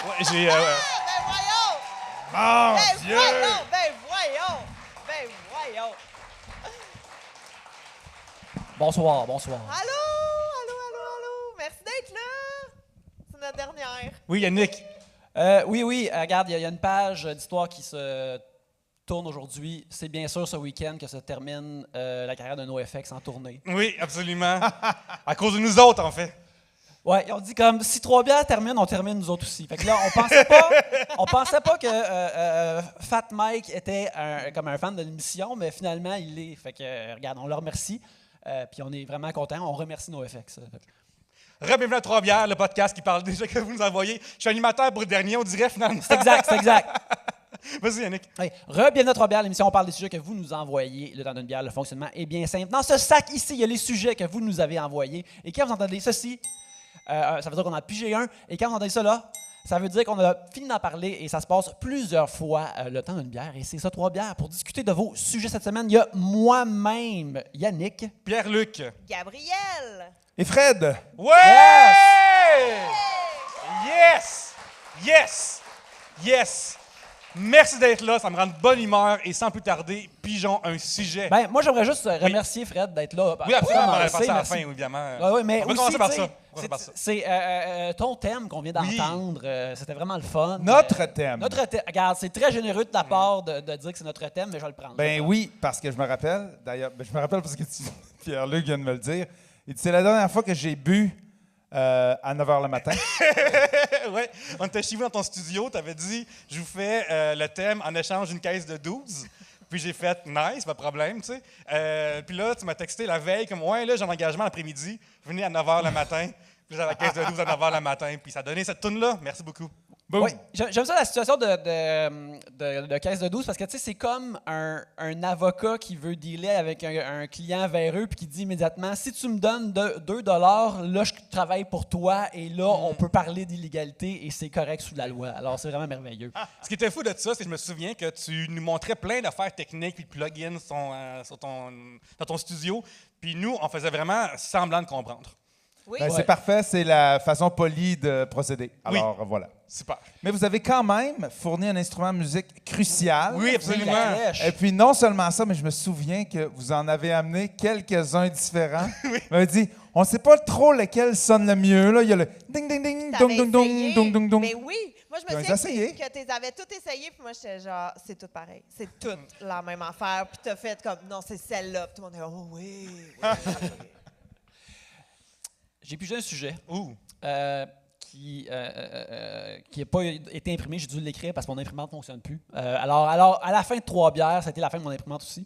Ouais, j'ai... Ben voyons! Mon Ben Dieu! voyons! Ben voyons! Ben voyons! Bonsoir, bonsoir. Allô? Allô, allô, allô? Merci d'être là! C'est notre dernière. Oui, Yannick. Oui, regarde, il y a une page d'histoire qui se tourne aujourd'hui. C'est bien sûr ce week-end que se termine la carrière de NoFX en tournée. Oui, absolument. À cause de nous autres, en fait. Ouais, ils ont dit comme si Trois Bières termine, on termine nous autres aussi. Fait que là, on pensait pas que Fat Mike était comme un fan de l'émission, mais finalement, il l'est. Fait que, regarde, on le remercie. Puis on est vraiment contents. On remercie NoFX. Bienvenue à Trois-Bières, le podcast qui parle déjà que vous nous envoyez. Je suis animateur pour le dernier, on dirait finalement. C'est exact. Vas-y, Yannick. Hey, bienvenue à Trois Bières, l'émission, on parle des sujets que vous nous envoyez. Le temps d'une bière, le fonctionnement est bien simple. Dans ce sac ici, il y a les sujets que vous nous avez envoyés. Et quand vous entendez ceci, ça veut dire qu'on a pigé un. Et quand vous entendez ça là, ça veut dire qu'on a fini d'en parler et ça se passe plusieurs fois le temps d'une bière. Et c'est ça, Trois Bières. Pour discuter de vos sujets cette semaine, il y a moi-même, Yannick. Pierre-Luc. Gabriel! Et Fred? Ouais! Yes! Merci d'être là, ça me rend de bonne humeur et sans plus tarder, pigeons un sujet. Ben, moi, j'aimerais juste remercier Fred d'être là. Oui, absolument, on va Commencer, passer à la merci. fin, évidemment. Oui, mais on va aussi, commencer par tu sais, ça. c'est ton thème qu'on vient d'entendre. C'était vraiment le fun. Notre thème. Notre thème. Regarde, c'est très généreux de ta part de dire que c'est notre thème, mais je vais le prendre. Ben oui, parce que je me rappelle, d'ailleurs, je me rappelle parce que Pierre-Luc vient de me le dire. Il dit, c'est la dernière fois que j'ai bu à 9 h le matin. Ouais, on était chez vous dans ton studio, tu avais dit, je vous fais le thème en échange d'une caisse de 12. Puis j'ai fait, nice, pas de problème, tu sais. Puis là, tu m'as texté la veille, comme, ouais, là, j'ai un engagement l'après-midi, venez à 9 h le matin. Puis j'avais la caisse de 12 à 9 h le matin. Puis ça a donné cette toune-là. Merci beaucoup. Boum. Oui, j'aime ça la situation de caisse de 12 parce que tu sais, c'est comme un avocat qui veut dealer avec un client véreux puis qui dit immédiatement si tu me donnes 2 $, là je travaille pour toi et là on peut parler d'illégalité et c'est correct sous la loi. Alors c'est vraiment merveilleux. Ce qui était fou de ça, c'est que je me souviens que tu nous montrais plein d'affaires techniques puis de plugins dans ton studio. Puis nous, on faisait vraiment semblant de comprendre. Oui. Ben, c'est parfait, c'est la façon polie de procéder. Oui. Alors, voilà. Super. Mais vous avez quand même fourni un instrument de musique crucial. Oui, absolument. La flèche. Et puis, non seulement ça, mais je me souviens que vous en avez amené quelques-uns différents. Oui. Vous m'avez dit, on ne sait pas trop lequel sonne le mieux. Là. Il y a le ding, ding, ding, T'avais dong, dong, essayé. dong, dong, dong. Mais oui, moi je me Ils ont souviens essayé. que tu les avais toutes essayées, puis moi j'étais genre, c'est tout pareil. C'est toute la même affaire. Puis t'as fait comme, non, c'est celle-là. Puis tout le monde est, oh oui. J'ai pigé un sujet Ouh. qui n'a pas été imprimé. J'ai dû l'écrire parce que mon imprimante ne fonctionne plus. Alors, à la fin de Trois Bières, ça a été la fin de mon imprimante aussi.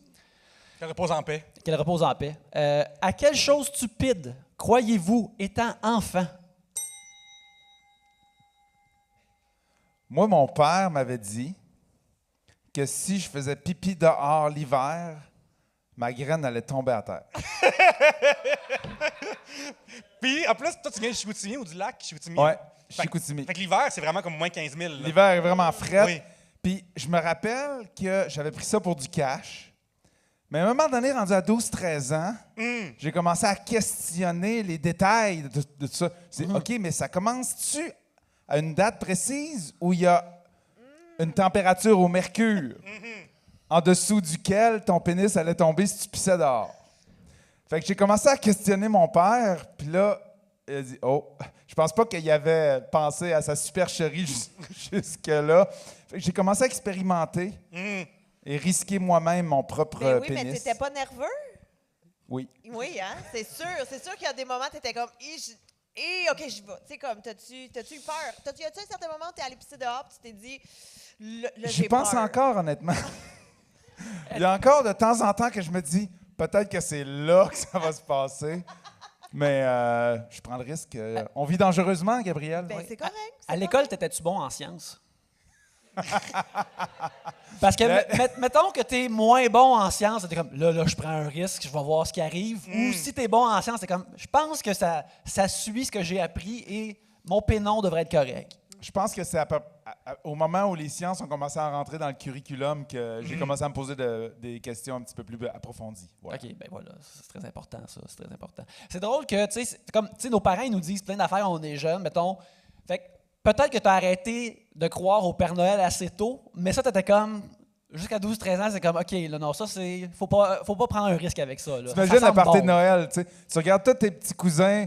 Qu'elle repose en paix. Qu'elle repose en paix. À quelle chose stupide croyez-vous étant enfant? Moi, mon père m'avait dit que si je faisais pipi dehors l'hiver, ma graine allait tomber à terre. Puis, en plus, toi, tu viens de Chicoutimi ou du lac Chicoutimi? Ouais, Fait que- Chicoutimi. Fait que l'hiver, c'est vraiment comme moins 15 000. là. L'hiver est vraiment frais. Oui. Puis je me rappelle que j'avais pris ça pour du cash. Mais à un moment donné, rendu à 12-13 ans, j'ai commencé à questionner les détails de tout ça. C'est OK, mais ça commence-tu à une date précise où il y a une température au mercure en dessous duquel ton pénis allait tomber si tu pissais dehors? Fait que j'ai commencé à questionner mon père, puis là, il a dit « Oh, je pense pas qu'il avait pensé à sa supercherie jusque-là. » Fait que j'ai commencé à expérimenter et risquer moi-même mon propre Ben oui, pénis. mais t'étais pas nerveux? Oui. Oui, hein? C'est sûr. C'est sûr qu'il y a des moments où t'étais comme, OK, j'y vais. Tu sais, comme, t'as-tu eu peur? Y a-tu un certain moment où t'es allé pisser dehors et tu t'es dit, là, J'y j'ai pense peur. encore, honnêtement. Il y a encore de temps en temps que je me dis peut-être que c'est là que ça va se passer. Mais je prends le risque. On vit dangereusement, Gabriel. Ben, c'est correct. À l'école, t'étais-tu bon en sciences? Parce que, mettons que t'es moins bon en sciences, t'es comme, là, je prends un risque, je vais voir ce qui arrive. Ou si t'es bon en sciences, c'est comme, je pense que ça suit ce que j'ai appris et mon pénon devrait être correct. Je pense que c'est au moment où les sciences ont commencé à rentrer dans le curriculum que j'ai commencé à me poser des questions un petit peu plus approfondies. Voilà. OK, ben voilà, c'est très important, ça, c'est très important. C'est drôle que, tu sais, nos parents, ils nous disent plein d'affaires, on est jeunes, mettons. Fait que peut-être que tu as arrêté de croire au Père Noël assez tôt, mais ça, tu étais comme, jusqu'à 12-13 ans, c'est comme, OK, là, non, ça, c'est, faut pas prendre un risque avec ça. Là. T'imagines Ça la semble partie bon. de Noël, tu sais. Tu regardes tous tes petits cousins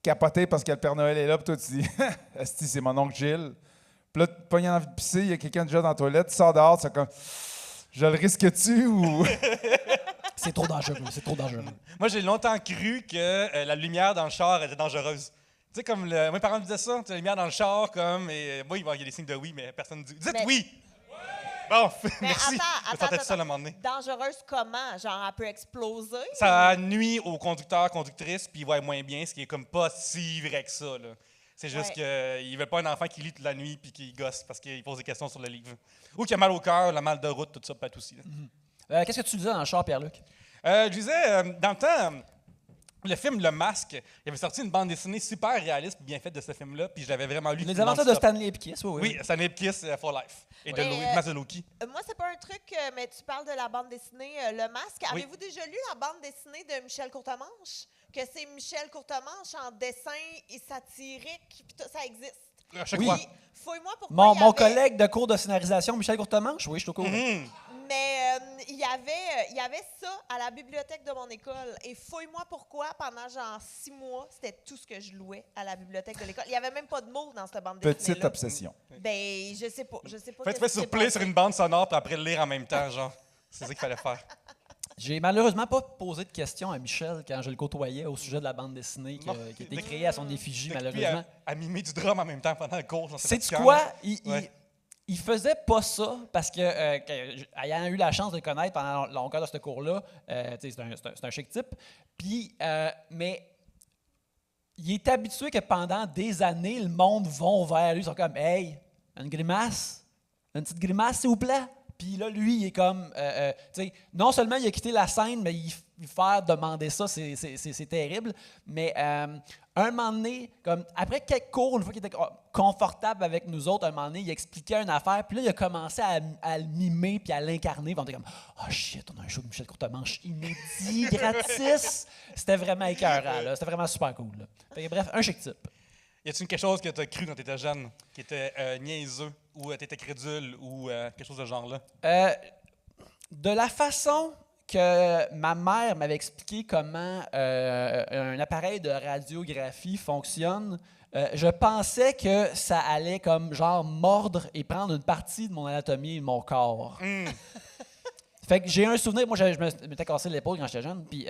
capoter parce que le Père Noël est là, puis toi, tu dis, esti, c'est mon oncle Gilles. Puis là, tu pognes envie de pisser, il y a quelqu'un déjà dans la toilette, tu sors dehors, tu es comme, je le risque-tu ou. C'est trop dangereux, c'est trop dangereux. Moi, j'ai longtemps cru que la lumière dans le char était dangereuse. Tu sais, comme mes parents me disaient ça, la lumière dans le char, comme, et moi, il y a des signes de oui, mais personne ne dit. Dites Mais- oui! Bon, Mais merci. Je me sentais attends, seul à un moment donné. dangereuse comment? Genre, elle peut exploser? Ça nuit aux conducteurs, conductrices, puis ils voient moins bien, ce qui est comme pas si vrai que ça, là. C'est juste qu'ils veulent pas un enfant qui lit toute la nuit puis qui gosse parce qu'il pose des questions sur le livre. Ou qui a mal au cœur, la mal de route, tout ça peut être aussi. Là. Qu'est-ce que tu disais dans le char, Pierre-Luc? Je disais, dans le temps, le film Le Masque, il avait sorti une bande dessinée super réaliste bien faite de ce film-là, puis je l'avais vraiment lu. Les aventures de Stanley Ipkiss, Oui, Stanley Ipkiss for Life. Et de Mais, Louis Mazzolocchi. Moi, c'est pas un truc, mais tu parles de la bande dessinée Le Masque. Oui. Avez-vous déjà lu la bande dessinée de Michel Courtemanche? Que c'est Michel Courtemanche en dessin et satirique, puis tout, ça existe. À chaque Oui. fois. Puis, fouille-moi pourquoi Mon, il y mon avait- collègue de cours de scénarisation, Michel Courtemanche, oui, je suis au courant. Mais il y avait ça à la bibliothèque de mon école. Et fouille-moi pourquoi, pendant genre 6 mois, c'était tout ce que je louais à la bibliothèque de l'école. Il n'y avait même pas de mots dans cette bande Petite dessinée-là. obsession. Ben, je sais pas. Je sais pas. Fait que tu qu'est-ce fais qui s'est sur play passé. sur une bande sonore, puis après le lire en même temps, genre. C'est ça qu'il fallait faire. J'ai malheureusement pas posé de questions à Michel quand je le côtoyais au sujet de la bande dessinée qui Non. a été créée à son effigie, Puis malheureusement. à mimer du drum en même temps pendant le cours. genre, Sais-tu fatigant, quoi? là. Il, il faisait pas ça parce que, ayant eu la chance de le connaître pendant longtemps de ce cours-là, tu sais, c'est un chic type. Puis, mais il est habitué que pendant des années, le monde va vers lui. Ils sont comme, hey, une grimace, une petite grimace, s'il vous plaît. Puis là, lui, il est comme, tu sais, non seulement il a quitté la scène, mais il faire demander ça, c'est terrible. Mais un moment donné, comme, après quelques cours, une fois qu'il était confortable avec nous autres, un moment donné, il expliquait une affaire, puis là, il a commencé à le mimer puis à l'incarner. Puis on était comme, oh shit, on a un show de Michel Courtemanche inédit, gratis. C'était vraiment écœurant, là. C'était vraiment super cool. Là. Fait que, bref, un chic type. Y a-t-il quelque chose que tu as cru quand tu étais jeune, qui était niaiseux, ou tu étais crédule, ou quelque chose de ce genre-là? De la façon que ma mère m'avait expliqué comment un appareil de radiographie fonctionne, je pensais que ça allait comme genre mordre et prendre une partie de mon anatomie et de mon corps. Fait que j'ai un souvenir, moi je m'étais cassé l'épaule quand j'étais jeune, puis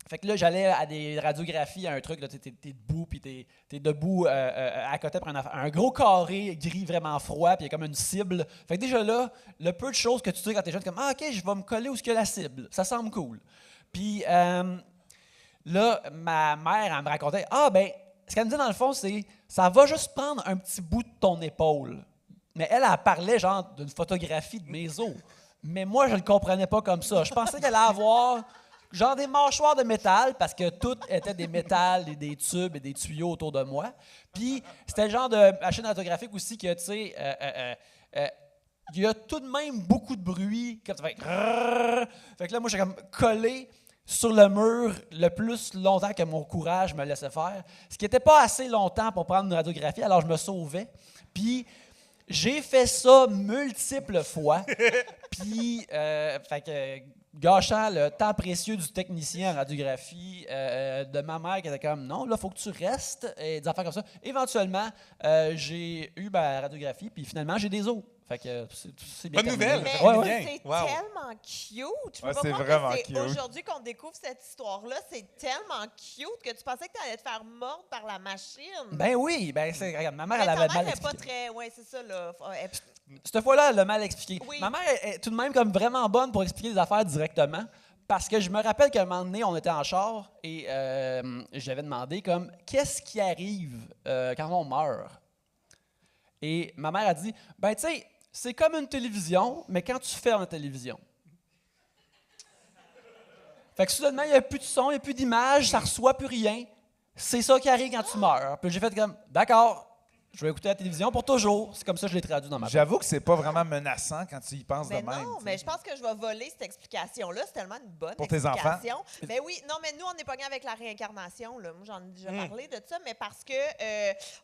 fait que là j'allais à des radiographies, à un truc, là, t'es debout, puis t'es debout à côté pour un gros carré gris vraiment froid, puis il y a comme une cible. Fait que déjà là, le peu de choses que tu sais quand t'es jeune, comme ah ok, je vais me coller où est-ce qu'il y a la cible, ça semble cool. Puis là, ma mère elle me racontait, ah ben, ce qu'elle me dit dans le fond, c'est ça va juste prendre un petit bout de ton épaule. Mais elle parlait genre d'une photographie de mes os. Mais moi, je le comprenais pas comme ça. Je pensais qu'elle allait avoir genre des mâchoires de métal, parce que tout était des métals, et des tubes et des tuyaux autour de moi. Puis c'était le genre de machine photographique aussi que, tu sais, il y a tout de même beaucoup de bruit. Comme ça fait que là, moi, j'ai comme collé sur le mur le plus longtemps que mon courage me laissait faire. Ce qui n'était pas assez longtemps pour prendre une radiographie, alors je me sauvais. Puis j'ai fait ça multiples fois. Puis, fait que, gâchant le temps précieux du technicien en radiographie, de ma mère qui était comme non, là, il faut que tu restes, et des affaires comme ça. Éventuellement, j'ai eu ma radiographie, puis finalement, j'ai des os. Fait que c'est bien Bonne terminé. nouvelle. Mais Ouais, ouais. c'est Wow. tellement cute. Je peux Ouais, pas c'est croire vraiment que c'est cute. aujourd'hui qu'on découvre cette histoire-là. C'est tellement cute que tu pensais que tu allais te faire mordre par la machine. Ben oui, ben regarde, ma mère, mais elle ta avait mère mal n'est pas expliqué. très... Oui, c'est ça, là. Cette fois-là, elle l'a mal expliqué. Oui. Ma mère est tout de même comme vraiment bonne pour expliquer les affaires directement. Parce que je me rappelle qu'à un moment donné, on était en char et j'avais demandé comme qu'est-ce qui arrive quand on meurt? Et ma mère a dit, ben tu sais, c'est comme une télévision, mais quand tu fermes la télévision. Fait que soudainement, il n'y a plus de son, il n'y a plus d'image, ça ne reçoit plus rien. C'est ça qui arrive quand tu meurs. Puis j'ai fait comme, d'accord. Je vais écouter la télévision pour toujours. C'est comme ça que je l'ai traduit dans ma tête. J'avoue que c'est pas vraiment menaçant quand tu y penses Mais de même. non, tu sais. mais je pense que je vais voler cette explication-là. C'est tellement une bonne Pour tes enfants? explication. Mais oui, non, mais nous, on est pognés avec la réincarnation. Là. Moi, j'en ai déjà parlé de ça, mais parce que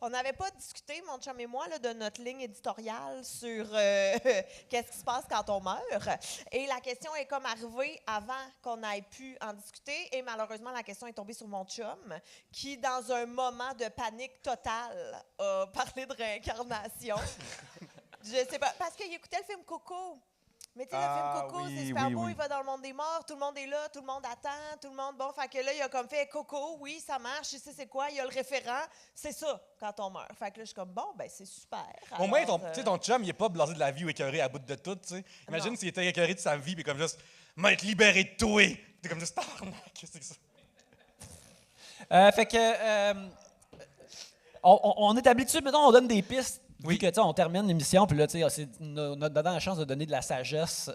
on n'avait pas discuté, mon chum et moi, là, de notre ligne éditoriale sur qu'est-ce qui se passe quand on meurt. Et la question est comme arrivée avant qu'on ait pu en discuter. Et malheureusement, la question est tombée sur mon chum, qui, dans un moment de panique totale, a parlé de réincarnation. Je sais pas, parce qu'il écoutait le film Coco. Mais tu sais, le film Coco, oui, c'est super oui, beau, oui. il va dans le monde des morts, tout le monde est là, tout le monde attend, tout le monde... Bon, fait que là, il a comme fait Coco, oui, ça marche, il sait c'est quoi, il y a le référent, c'est ça, quand on meurt. Fait que là, je suis comme, bon, ben c'est super. Au moins, Alors, tu sais, ton chum, il est pas blasé de la vie ou écœuré à bout de tout, tu sais. Imagine Non. s'il était écœuré de sa vie, puis comme juste, m'être libéré de toi. T'es comme juste, tabarnak, qu'est-ce que c'est ça? Fait que on établit dessus, mettons, on donne des pistes. Oui. Vu que, tu sais, on termine l'émission, puis là, tu sais, c'est notre donnant la chance de donner de la sagesse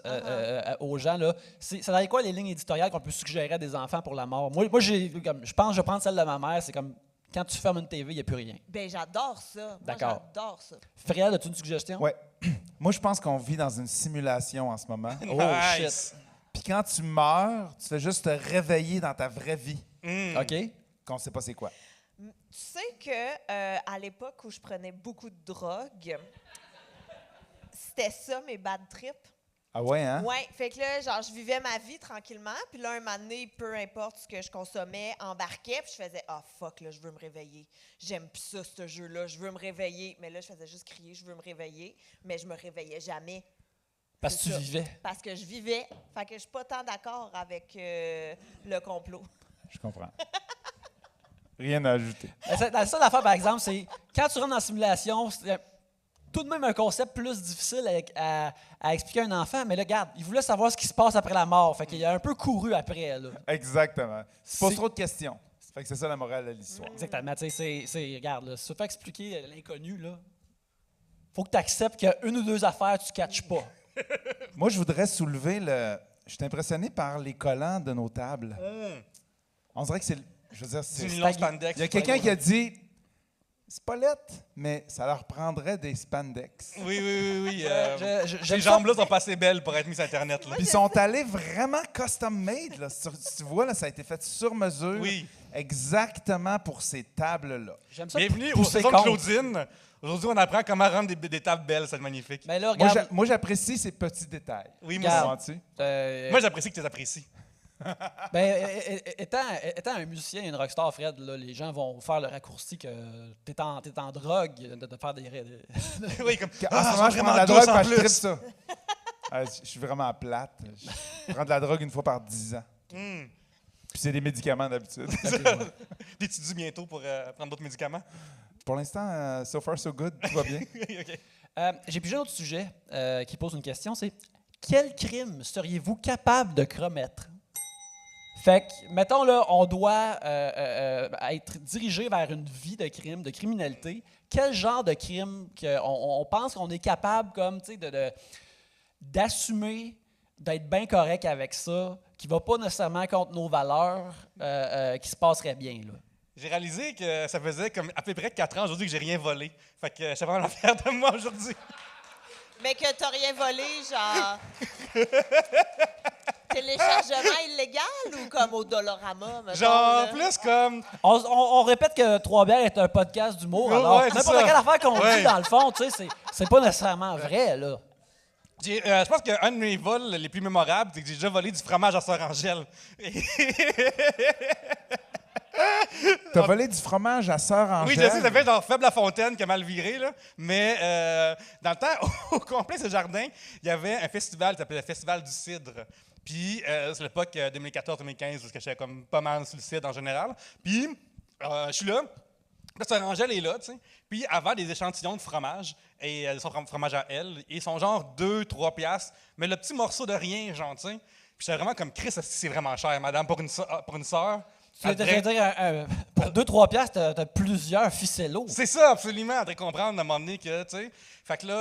aux gens, là. Ça serait quoi les lignes éditoriales qu'on peut suggérer à des enfants pour la mort? Moi je pense que je vais prendre celle de ma mère, c'est comme, quand tu fermes une TV, il n'y a plus rien. Ben, j'adore ça. Moi, D'accord. j'adore ça. Fréal, as-tu une suggestion? Ouais. Moi, je pense qu'on vit dans une simulation en ce moment. Oh, Nice. shit. Puis quand tu meurs, tu fais juste te réveiller dans ta vraie vie, OK. qu'on sait pas c'est quoi. Tu sais que à l'époque où je prenais beaucoup de drogue, c'était ça mes bad trips. Ah ouais, hein? Ouais, fait que là, genre, je vivais ma vie tranquillement, puis là, un moment donné, peu importe ce que je consommais, embarquais, puis je faisais « Ah, fuck, là, je veux me réveiller. J'aime plus ça, ce jeu-là, je veux me réveiller. » Mais là, je faisais juste crier « Je veux me réveiller », mais je me réveillais jamais. Parce que C'est tu ça. vivais. Parce que je vivais. Fait que je suis pas tant d'accord avec le complot. Je comprends. Rien à ajouter. La seule affaire, par exemple, c'est quand tu rentres dans la simulation, c'est tout de même un concept plus difficile à expliquer à un enfant, mais là, regarde, il voulait savoir ce qui se passe après la mort. Fait qu'il a un peu couru après, là. Exactement. Tu poses C'est- trop de questions. Fait que c'est ça la morale de l'histoire. Exactement. Tu sais, regarde, là, si tu veux faire expliquer l'inconnu, là, faut que tu acceptes qu'il y a une ou deux affaires que tu ne catches pas. Moi, je voudrais soulever le... Je suis impressionné par les collants de nos tables. On dirait que c'est... Je veux dire, Du c'est... nylon spandex. Il y a quelqu'un qui a dit... C'est pas lettre, mais ça leur prendrait des spandex. Oui. J'aime Ces ça. jambes-là sont pas assez belles pour être mises sur Internet, là. Puis ils sont allés vraiment custom-made. Là. Si tu vois, là, ça a été fait sur mesure. Oui. Exactement pour ces tables-là. J'aime ça. Bienvenue au pousser saison de contre. Claudine. Aujourd'hui, on apprend comment rendre des tables belles, c'est magnifique. Mais là, Moi, regarde. moi, j'apprécie ces petits détails. Oui, moi Regarde. aussi. Comprends-tu? Moi, j'apprécie que tu les apprécies. Étant un musicien et une rockstar, Fred, là, les gens vont faire le raccourci que t'es en drogue, de faire des... Oui, comme. En ce Ah, moment, je c'est prends de vraiment la douce drogue en parce que je tripe plus. ça. Je suis vraiment plate. Je prends de la drogue une fois par 10 ans. Puis c'est des médicaments d'habitude. T'étudies bientôt pour prendre d'autres médicaments? Pour l'instant, so far so good, tout va bien. OK. J'ai pigé un autre sujet qui pose une question, c'est quel crime seriez-vous capable de commettre? Fait que, mettons, là, on doit être dirigé vers une vie de crime, de criminalité. Quel genre de crime on pense qu'on est capable, comme, tu sais, d'assumer, d'être bien correct avec ça, qui va pas nécessairement contre nos valeurs, qui se passerait bien, là? J'ai réalisé que ça faisait comme à peu près 4 ans aujourd'hui que j'ai rien volé. Fait que je suis vraiment fier de moi aujourd'hui. Mais que t'as rien volé, genre... Téléchargement illégal ou comme au Dollarama, mettons, Genre, là? plus comme. On répète que Trois Bières est un podcast d'humour, Ouais, alors ouais, c'est n'importe ça. quelle affaire qu'on Ouais. dit, dans le fond, tu sais, c'est pas nécessairement vrai, là. Je pense qu'un de mes vols les plus mémorables, c'est que j'ai déjà volé du fromage à Sœur Angèle. T'as volé du fromage à Sœur Angèle. Oui, je sais, ça fait genre Faible la Fontaine qui a mal viré, là. Mais dans le temps, au complet, ce jardin, il y avait un festival qui s'appelait le Festival du Cidre. Puis, c'est l'époque 2014-2015, parce que j'étais comme pas mal sur le cidre en général. Puis, je suis là. Là, Sœur Angèle est là, tu sais. Puis, avant des échantillons de fromage, et son fromage à elle, et ils sont genre 2-3 piastres, mais le petit morceau de rien, genre, tu sais. Puis, j'étais vraiment comme, Chris, c'est vraiment cher, madame, pour une sœur. Tu veux dire, pour 2-3 piastres, t'as plusieurs ficellos. C'est ça, absolument. On devrait comprendre à un moment donné que, tu sais. Fait que là,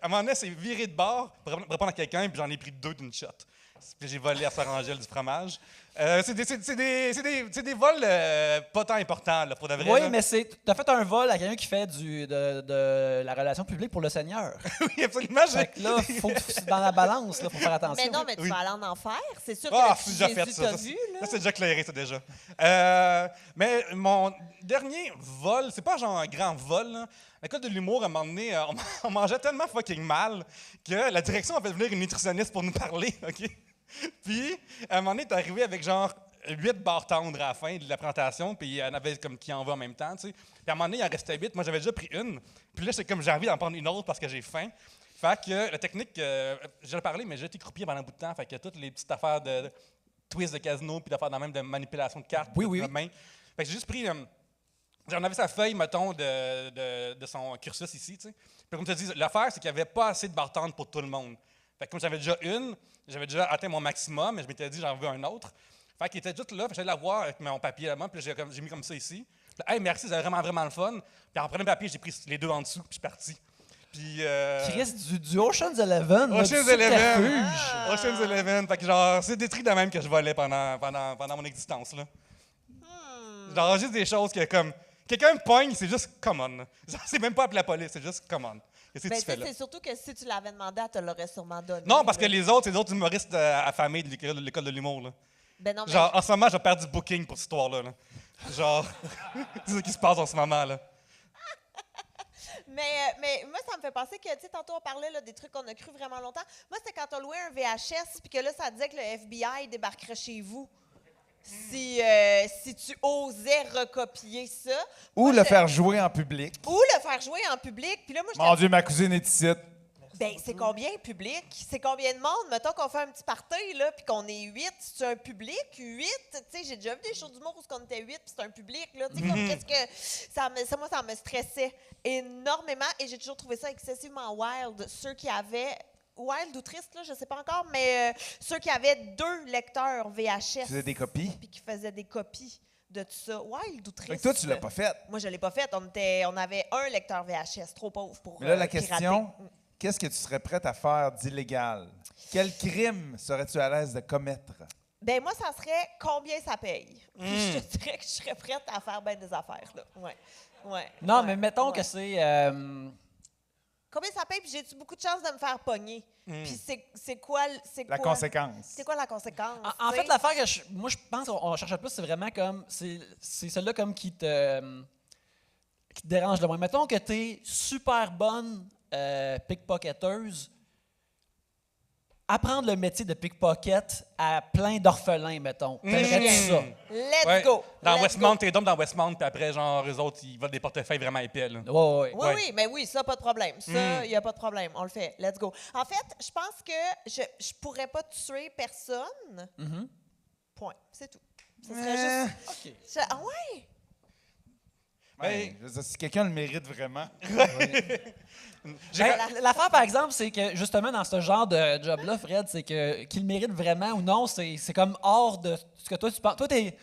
à un moment donné, c'est viré de bord pour répondre à quelqu'un, puis j'en ai pris 2 d'une shot. Puis j'ai volé à Sœur Angèle du fromage. C'est des vols pas tant importants, là, pour de vrai. Oui, là. mais t'as fait un vol à quelqu'un qui fait de la relation publique pour le Seigneur. Oui, absolument. Fait que là, c'est dans la balance, il faut faire attention. Mais non, mais tu Oui. vas aller en enfer. C'est sûr Ah, que c'est déjà fait, Jésus ça. t'a Ça, vu, là. Ça, c'est déjà clairé, ça, déjà. Mais mon dernier vol, c'est pas genre un grand vol, là. L'école de l'humour, à un moment donné, on mangeait tellement fucking mal que la direction a fait venir une nutritionniste pour nous parler, OK? Puis, à un moment donné, t'es arrivé avec genre 8 barres tendres à la fin de la présentation, puis il y en avait comme qui en va en même temps, tu sais. Puis à un moment donné, il en restait 8. Moi, j'avais déjà pris une. Puis là, c'est comme j'ai envie d'en prendre une autre parce que j'ai faim. Fait que la technique, j'ai parlé, mais j'ai été croupier pendant un bout de temps. Fait que toutes les petites affaires de twist de casino, puis d'affaires même de manipulation de cartes. Oui, de oui. main. Fait que j'ai juste pris. J'en avais sa feuille, mettons, de son cursus ici, tu sais. Puis comme tu dis, l'affaire, c'est qu'il n'y avait pas assez de barres tendres pour tout le monde. Fait que comme j'avais déjà atteint mon maximum, mais je m'étais dit, j'en veux un autre. Fait qu'il était juste là, puis j'allais la voir avec mon papier à la main, puis j'ai mis comme ça ici. Puis là, hey, merci, c'est vraiment, vraiment le fun. Puis en prenant le papier, j'ai pris les deux en dessous, puis je suis parti. Puis. Chris, du Ocean's Eleven. là, du Ocean's Eleven. subterfuge. Ocean's Eleven. Fait que genre, c'est des trucs de même que je volais pendant mon existence, là. Genre, juste des choses que comme. Quelqu'un me pogne, c'est juste come on. Genre, c'est même pas appeler la police, c'est juste come on. Qu'est-ce que Ben, tu fais là? c'est surtout que si tu l'avais demandé, elle te l'aurait sûrement donné. Non, parce que là. les autres, c'est des autres humoristes affamés de l'école de l'humour, là. Ben non, mais Genre, en ce moment, je perds du booking pour cette histoire-là. Là. Genre, c'est ce qui se passe en ce moment, là. Mais moi, ça me fait penser que, tu sais, tantôt, on parlait là, des trucs qu'on a cru vraiment longtemps. Moi, c'était quand on louait un VHS, puis que là, ça disait que le FBI débarquerait chez vous. Si tu osais recopier ça. Ou Moi, le j'étais- faire jouer en public. Ou le faire jouer en public. Puis là, moi, Mon Dieu, ma cousine est ici. ben, c'est combien public? C'est combien de monde? Mettons qu'on fait un petit party, là, puis qu'on est 8. C'est un public? 8? Tu sais, j'ai déjà vu des shows d'humour où on était 8, puis c'est un public, là. Tu sais, comme qu'est-ce que... Moi, ça me stressait énormément, et j'ai toujours trouvé ça excessivement wild. Ceux qui avaient... Wild ou triste, là, je sais pas encore, mais ceux qui avaient 2 lecteurs VHS. Tu faisais des copies. Puis qui faisaient des copies de tout ça. Wild ou triste? Fait que toi, tu l'as pas fait. Moi, je l'ai pas fait. On avait un lecteur VHS, trop pauvre pour Mais là, la pirater. question, qu'est-ce que tu serais prête à faire d'illégal? Quel crime serais-tu à l'aise de commettre? Ben moi, ça serait combien ça paye. Puis je te dirais que je serais prête à faire bien des affaires, là. Ouais. Non, ouais, mais mettons ouais. que c'est. Combien ça paye, puis j'ai-tu beaucoup de chances de me faire pogner? Puis c'est quoi... La conséquence. C'est quoi la conséquence? En tu fait, sais? l'affaire que moi, je pense qu'on cherche plus, c'est vraiment comme. C'est celle-là comme qui te dérange le moins. Mettons que tu es super bonne pickpocketeuse. Apprendre le métier de pickpocket à plein d'orphelins, mettons. T'aimerais-tu ça? Let's Ouais. go! Dans Let's Westmount, go. t'es donc dans Westmount, puis après, genre, eux autres, ils volent des portefeuilles vraiment épais, là. Ouais. Oui, Ouais. oui, mais oui, ça, pas de problème. Ça, il n'y a pas de problème. On le fait. Let's go. En fait, je pense que je pourrais pas tuer personne. Point. C'est tout. Ce serait juste... OK. Ah ouais? Ouais, je veux dire, si quelqu'un le mérite vraiment. L'affaire, par exemple, c'est que justement, dans ce genre de job-là, Fred, c'est que qu'il mérite vraiment ou non, c'est comme hors de ce que toi tu penses. Toi, t'es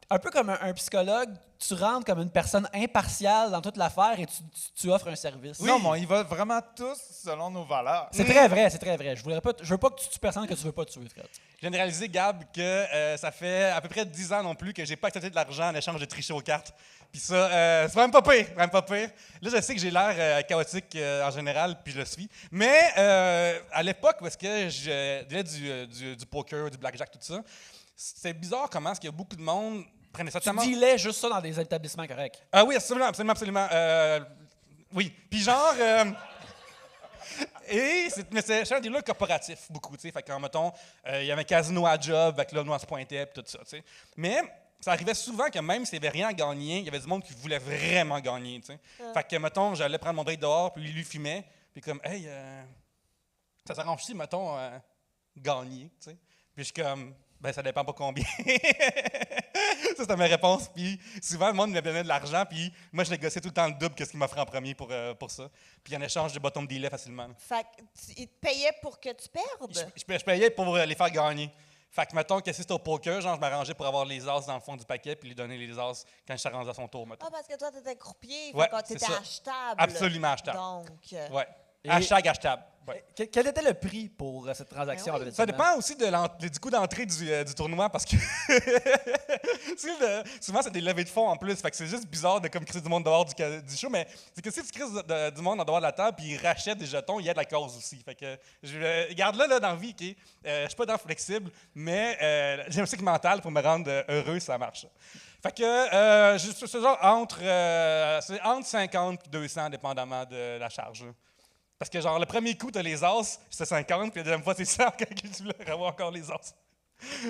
un peu comme un psychologue, tu rentres comme une personne impartiale dans toute l'affaire et tu offres un service. Non, mais on y va vraiment tous selon nos valeurs. C'est très vrai, c'est très vrai. Je veux pas que tu tues personne que tu veux pas tuer, Fred. Je viens de réaliser, Gab, que ça fait à peu près 10 ans non plus que j'ai pas accepté de l'argent en échange de tricher aux cartes. Puis ça, c'est vraiment pas pire, vraiment pas pire. Là, je sais que j'ai l'air chaotique en général, puis je le suis. Mais à l'époque, où est-ce que je disais du poker, du blackjack, tout ça, c'était bizarre comment est-ce qu'il y a beaucoup de monde prenait ça Tu tellement... dealais juste ça dans des établissements corrects. Ah oui, absolument. Oui. Puis genre... mais c'est un dealer corporatif, beaucoup, tu sais. Fait que, mettons, il y avait un casino à job, avec là, nous, on se pointait, puis tout ça, tu sais. Mais ça arrivait souvent que même s'il n'y avait rien à gagner, il y avait du monde qui voulait vraiment gagner, tu sais. Fait que, mettons, j'allais prendre mon break dehors, puis lui fumait, puis comme, hey, ça s'arrange si, mettons, gagner, tu sais. Puis je suis comme, ben, ça dépend pas combien. Ça, c'était ma réponse. Puis souvent, le monde me donnait de l'argent, puis moi, je négociais tout le temps le double que ce qu'il m'offrait en premier pour ça. Puis en échange, je bottom dealais facilement. Fait que ils te payaient pour que tu perdes? Je payais pour les faire gagner. Fait que, mettons, que si c'était au poker, genre, je m'arrangeais pour avoir les as dans le fond du paquet, puis lui donner les as quand je suis rendu à son tour, mettons. Ah, parce que toi, t'étais croupier, Ouais, fait que c'est t'étais ça. achetable. Absolument achetable. Donc, Ouais. Et Hashtag, hashtag. Ouais. quel était le prix pour cette transaction? Ben oui. Ça dépend aussi du coût d'entrée du tournoi parce que souvent c'est des levées de fonds en plus. Fait que c'est juste bizarre de comme criser du monde dehors du show, mais c'est que si tu crises du monde en dehors de la table puis ils rachètent des jetons, il y a de la cause aussi. Fait que garde-le là dans la vie, OK? Je suis pas dans flexible, mais j'ai un cycle mental pour me rendre heureux, ça marche. Fait que c'est genre c'est entre 50 et 200 dépendamment de la charge. Là. Parce que, genre, le premier coup, t'as les as, c'était 50, puis la deuxième fois, c'est 100 quand tu voulais avoir encore les as.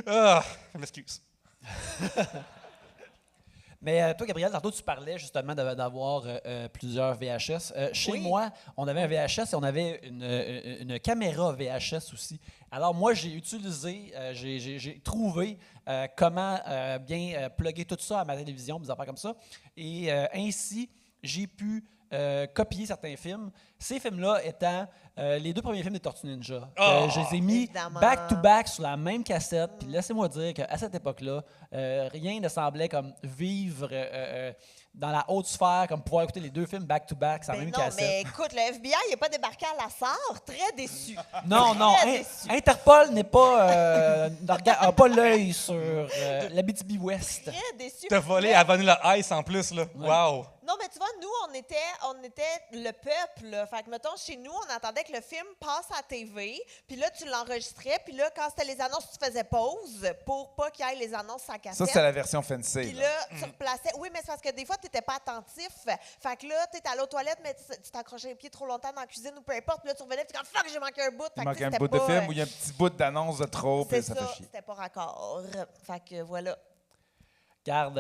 Ah, je m'excuse. Mais toi, Gabriel, tantôt, tu parlais justement d'avoir plusieurs VHS. Chez Oui. moi, on avait un VHS et on avait une caméra VHS aussi. Alors, moi, j'ai utilisé, j'ai trouvé comment bien plugger tout ça à ma télévision, des affaires comme ça. Et ainsi, j'ai pu copier certains films. Ces films-là étant les 2 premiers films des Tortues Ninja. Oh! Je les ai mis Évidemment. back-to-back sur la même cassette. Puis laissez-moi dire qu'à cette époque-là, rien ne semblait comme vivre dans la haute sphère, comme pouvoir écouter les 2 films back-to-back sur la Ben même non, cassette. mais écoute, le FBI n'est pas débarqué à la SAR. Très déçu. Non, non. Très déçu. Interpol n'est pas, n'a pas l'œil sur l'Abitibi-Ouest. Très déçu. T'as volé à Vanilla Ice en plus, là. Wow! Non, mais tu vois, nous, on était le peuple. Là. Fait que, mettons, chez nous, on attendait que le film passe à la TV, puis là, tu l'enregistrais, puis là, quand c'était les annonces, tu faisais pause pour pas qu'il y ait les annonces à cassette. Ça, c'était la version fancy. Puis là. là, tu replaçais. Oui, mais c'est parce que des fois, tu n'étais pas attentif. Fait que là, tu étais allé aux toilettes, mais tu t'accrochais les pieds trop longtemps dans la cuisine ou peu importe. Puis là, tu revenais, puis tu dis, fuck, j'ai manqué un bout. Fait Il que, manque tu sais, un c'était bout de pas, film où il y a un petit bout d'annonce de trop, puis c'est ça ça, fait chier. c'était pas raccord. Fait que voilà. Garde,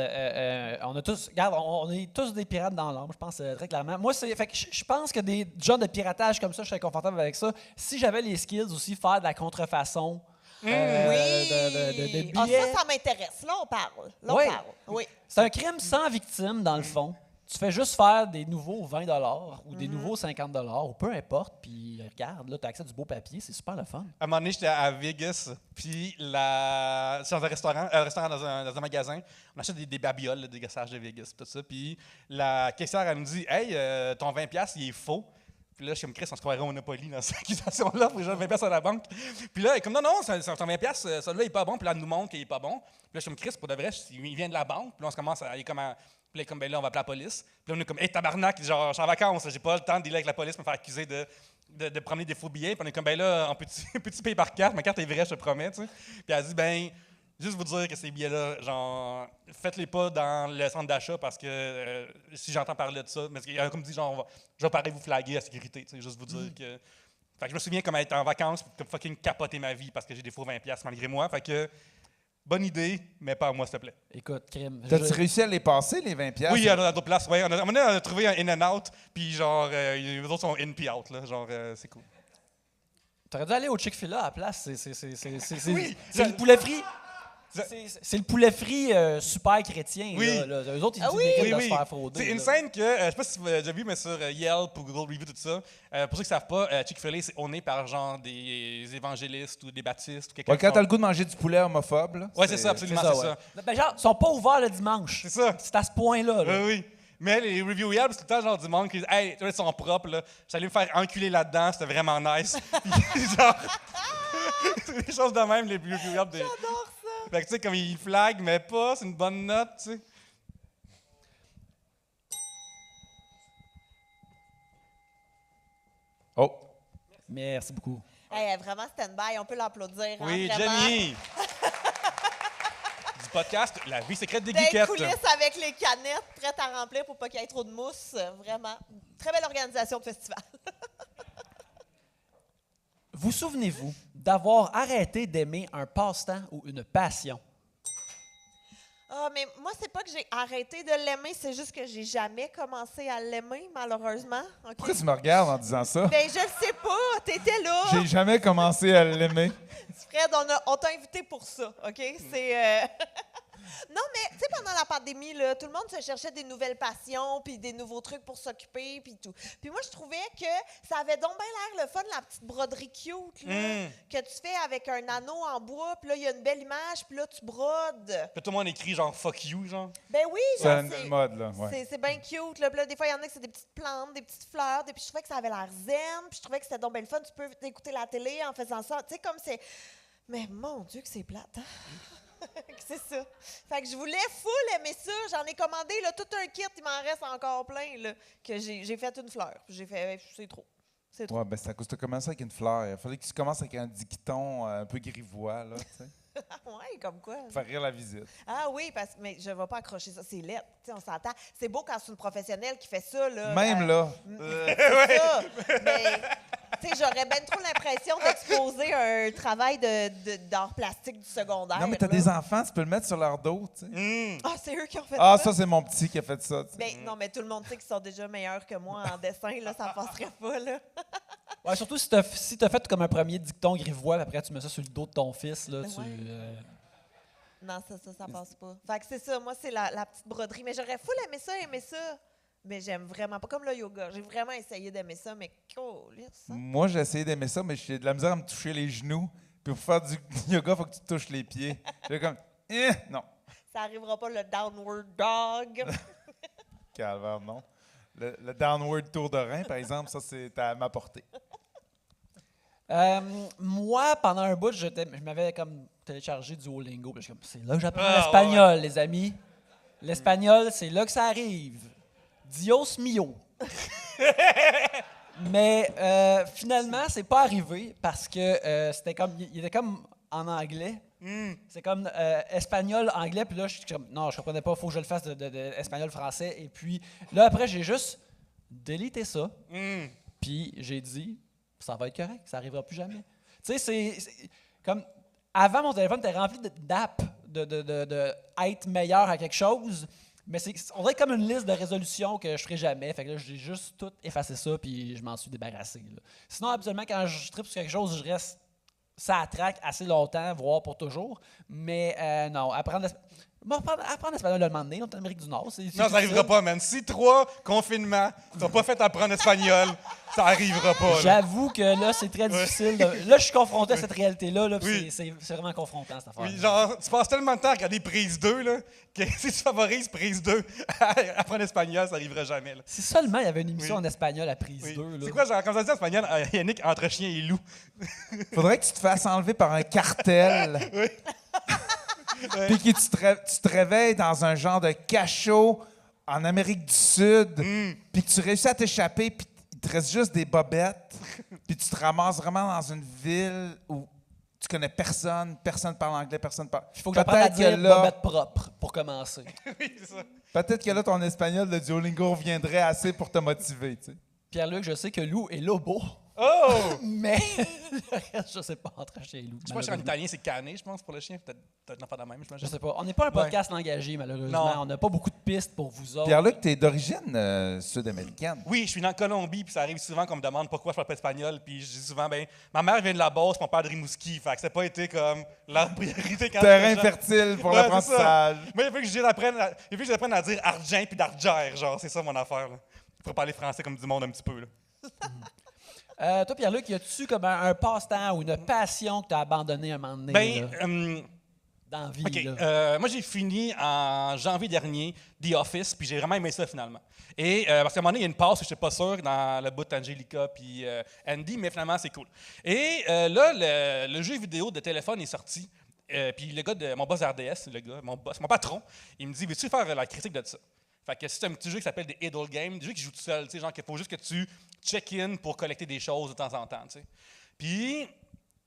on est tous des pirates dans l'âme, je pense très clairement. Moi, fait que je pense que des genres de piratage comme ça, je serais confortable avec ça. Si j'avais les skills aussi, faire de la contrefaçon. Oui! De Ah, billets. ça m'intéresse. Là, on parle. Là, Oui. on parle. Oui. C'est un crime sans victime, dans le fond. Tu fais juste faire des nouveaux 20 ou des nouveaux 50 ou peu importe, puis regarde, là, tu as accès à du beau papier, c'est super le fun. À un moment donné, j'étais à Vegas, puis c'est dans un restaurant dans un magasin. On achète des babioles, là, des gossages de Vegas, tout ça. Puis la caissière, elle nous dit « Hey, ton 20$, il est faux. » Puis là, je suis comme Chris, on se croirait au Monopoly dans cette accusation-là pour les gens 20$ à la banque. Puis là, elle est comme non, c'est ton 20$, celui-là, il est pas bon. Puis là, elle nous montre qu'il est pas bon. Puis là, je suis comme Chris, pour de vrai, il vient de la banque. Puis là, on se commence à. Il est comme puis là, ben là, on va appeler la police. Puis là, on est comme, hey, tabarnak, genre, je suis en vacances, j'ai pas le temps de dealer avec la police, me faire accuser de promener des faux billets. Puis on est comme, ben là, peux-tu payer par carte? Ma carte est vraie, je te promets, tu sais. Puis elle dit, ben, juste vous dire que ces billets-là, genre, faites-les pas dans le centre d'achat parce que si j'entends parler de ça, parce qu'il y a comme dit, genre, je vais pareil vous flaguer à sécurité, tu sais, juste vous dire que. Fait que je me souviens comme être en vacances pour fucking capoter ma vie parce que j'ai des faux 20$ malgré moi. Fait que. Bonne idée, mais pas à moi, s'il te plaît. Écoute, crime. T'as-tu réussi à les passer, les 20$? Oui, il y en a d'autres places. Ouais. On a trouvé un in and out, puis genre, les autres sont in puis out. Là. Genre, c'est cool. T'aurais dû aller au Chick-fil-A à la place. Oui, c'est le poulet frit. C'est le poulet frit super chrétien. Oui. Là. Eux autres, ils Ah disent oui. méritent Oui, de oui. se faire frauder. C'est une là. scène que, je sais pas si vous avez déjà vu, mais sur Yelp ou Google Review, tout ça, pour ceux qui ne savent pas, Chick-fil-A, c'est on est par genre des évangélistes ou des baptistes ou quelqu'un. Ouais, quand t'as le goût de manger du poulet homophobe, là. Ouais, c'est ça, absolument, c'est ça. Ouais. Ben, genre, ils sont pas ouverts le dimanche. C'est ça. C'est à ce point-là. Là. Oui, oui. Mais les reviews Yelp, c'est tout le temps genre du monde qui dit hey, ils sont propres, là. J'allais me faire enculer là-dedans, c'était vraiment nice. Puis, genre, c'est des choses de même, les reviews Yelp. J'adore ça. Fait que tu sais, comme ils flaguent, mais pas, c'est une bonne note, tu sais. Oh. Merci beaucoup. Hey, vraiment stand-by, on peut l'applaudir. Oui, hein, vraiment. Jenny! Du podcast La vie secrète des Des geekettes. coulisses avec les canettes prêtes à remplir pour pas qu'il y ait trop de mousse. Vraiment. Très belle organisation de festival. Vous souvenez-vous d'avoir arrêté d'aimer un passe-temps ou une passion? Ah, mais moi, c'est pas que j'ai arrêté de l'aimer, c'est juste que j'ai jamais commencé à l'aimer, malheureusement. OK? Pourquoi tu me regardes en disant ça? Ben, je le sais pas. T'étais là. J'ai jamais commencé à l'aimer. Fred, on t'a invité pour ça, OK? C'est... Non, mais tu sais, pendant la pandémie, là, tout le monde se cherchait des nouvelles passions, puis des nouveaux trucs pour s'occuper, puis tout. Puis moi, je trouvais que ça avait donc bien l'air le fun, la petite broderie cute, là, que tu fais avec un anneau en bois, puis là, il y a une belle image, puis là, tu brodes. Puis tout le monde écrit genre fuck you, genre. Ben oui, C'est genre, une nouvelle mode, là. Ouais. c'est bien cute. Là. Puis là, des fois, il y en a que c'est des petites plantes, des petites fleurs. Puis je trouvais que ça avait l'air zen. Puis je trouvais que c'était donc bien le fun. Tu peux écouter la télé en faisant ça. Tu sais, comme c'est... Mais mon Dieu que c'est plate, hein? C'est ça. Fait que je voulais full aimer ça. J'en ai commandé là, tout un kit. Il m'en reste encore plein. Là, que j'ai fait une fleur. Puis j'ai fait... C'est trop. C'est trop. Ouais, ben c'est à cause que tu as commencé avec une fleur. Il fallait que tu commences avec un dicton un peu grivois, là, tu sais. Ouais, comme quoi. Pour faire rire la visite. Ah oui, mais je ne vais pas accrocher ça. C'est laid. Tu sais, on s'entend. C'est beau quand c'est une professionnelle qui fait ça. Là, Même là. C'est ça. Mais, tu sais, j'aurais bien trop l'impression d'exposer un travail d'art plastique du secondaire. Non, mais t'as là. des enfants, tu peux le mettre sur leur dos, tu sais. Ah, c'est eux qui ont fait Ah, ça? ça, c'est mon petit qui a fait ça, tu sais. Ben, non, mais tout le monde sait qu'ils sont déjà meilleurs que moi en dessin. Là, ça passerait pas, là. Ouais, surtout si t'as fait comme un premier dicton grivois, puis après tu mets ça sur le dos de ton fils, là, tu... Ouais. Non, ça passe pas. Fait que c'est ça. Moi, c'est la petite broderie. Mais j'aurais full aimer ça. Mais j'aime vraiment pas. Comme le yoga. J'ai vraiment essayé d'aimer ça, mais ça. Moi, j'ai essayé d'aimer ça, mais j'ai de la misère à me toucher les genoux. Puis pour faire du yoga, il faut que tu te touches les pieds. J'ai comme, non. Ça arrivera pas le downward dog. Calvaire, non. Le downward tour de rein, par exemple, ça, c'est à ma portée. Moi, pendant un bout, je m'avais comme téléchargé du Duolingo. Puis je suis comme, c'est là que j'apprends Ah, l'espagnol, les amis. L'espagnol, c'est là que ça arrive. Dios mio. Mais finalement, c'est pas arrivé parce que c'était comme, il était comme en anglais. C'est comme espagnol, anglais. Puis là, je suis comme, non, je comprenais pas. Il faut que je le fasse de espagnol, français. Et puis là, après, j'ai juste délité ça. Puis j'ai dit, ça va être correct, ça n'arrivera plus jamais. Tu sais, c'est comme avant, mon téléphone était rempli d'apps de être meilleur à quelque chose, mais on dirait comme une liste de résolutions que je ferai jamais. Fait que là, j'ai juste tout effacé ça, puis je m'en suis débarrassé. Là. Sinon, habituellement, quand je tripe sur quelque chose, je reste ça traque assez longtemps, voire pour toujours. Mais non, apprendre l'espagnol le moment donné, on est en Amérique du Nord. Non, ça n'arrivera pas, man. Si 3 confinements, tu n'as pas fait apprendre l'espagnol, ça n'arrivera pas. Là. J'avoue que là, c'est très difficile. Là, je suis confronté à cette réalité-là. Là, Oui. c'est vraiment confrontant, cette affaire. Oui, genre, tu passes tellement de temps à regarder prise 2, là, que si tu favorises prise 2, apprendre l'espagnol, ça n'arrivera jamais. Là. Si seulement il y avait une émission Oui. en espagnol à prise Oui. 2. Là. C'est quoi, genre, comme ça dit en espagnol, Yannick, entre chien et loup? Faudrait que tu te fasses enlever par un cartel. Puis que tu te réveilles dans un genre de cachot en Amérique du Sud. Puis que tu réussis à t'échapper, puis il te reste juste des bobettes. Puis tu te ramasses vraiment dans une ville où tu connais personne parle anglais, personne parle. Il faut que j'apprenne à Peut-être dire là, bobette propre pour commencer. Oui, c'est ça. peut-être que là, ton espagnol de Duolingo reviendrait assez pour te motiver, tu sais. Pierre-Luc, je sais que Lou est lobo, Oh! mais le reste, je sais pas entre chien et Lou. Je sais pas si en italien, c'est cané, je pense, pour le chien. Peut-être n'en pas de même, Je j'imagine. sais pas. On n'est pas un podcast engagé, malheureusement. Non. On n'a pas beaucoup de pistes pour vous autres. Pierre-Luc, tu es d'origine sud-américaine. Oui, je suis dans Colombie, puis ça arrive souvent qu'on me demande pourquoi je parle pas espagnol, puis je dis souvent, ben, ma mère vient de la Beauce, mon père de Rimouski, fait que ça n'a pas été comme leur priorité quand Terrain j'étais jeune. fertile pour Ouais, l'apprentissage. c'est ça. Moi, il faut que j'apprenne à dire argent puis d'argère, genre, c'est ça mon affaire. Là. Pour parler français comme du monde un petit peu. Là. Toi, Pierre-Luc, y a-tu comme un passe-temps ou une passion que tu as abandonné un moment donné Ben, là, dans la vie? OK. Là? Moi, j'ai fini en janvier dernier The Office, puis j'ai vraiment aimé ça finalement. Et parce qu'à un moment donné, il y a une passe, je ne suis pas sûr, dans le bout d'Angelica puis Andy, mais finalement, c'est cool. Et là, le jeu vidéo de téléphone est sorti. Puis le gars de mon boss RDS, mon patron, il me dit, veux-tu faire la critique de ça? Fait que c'est un petit jeu qui s'appelle des Idle Games, des jeux qui jouent tout seul, tu sais, genre qu'il faut juste que tu check-in pour collecter des choses de temps en temps, tu sais. Puis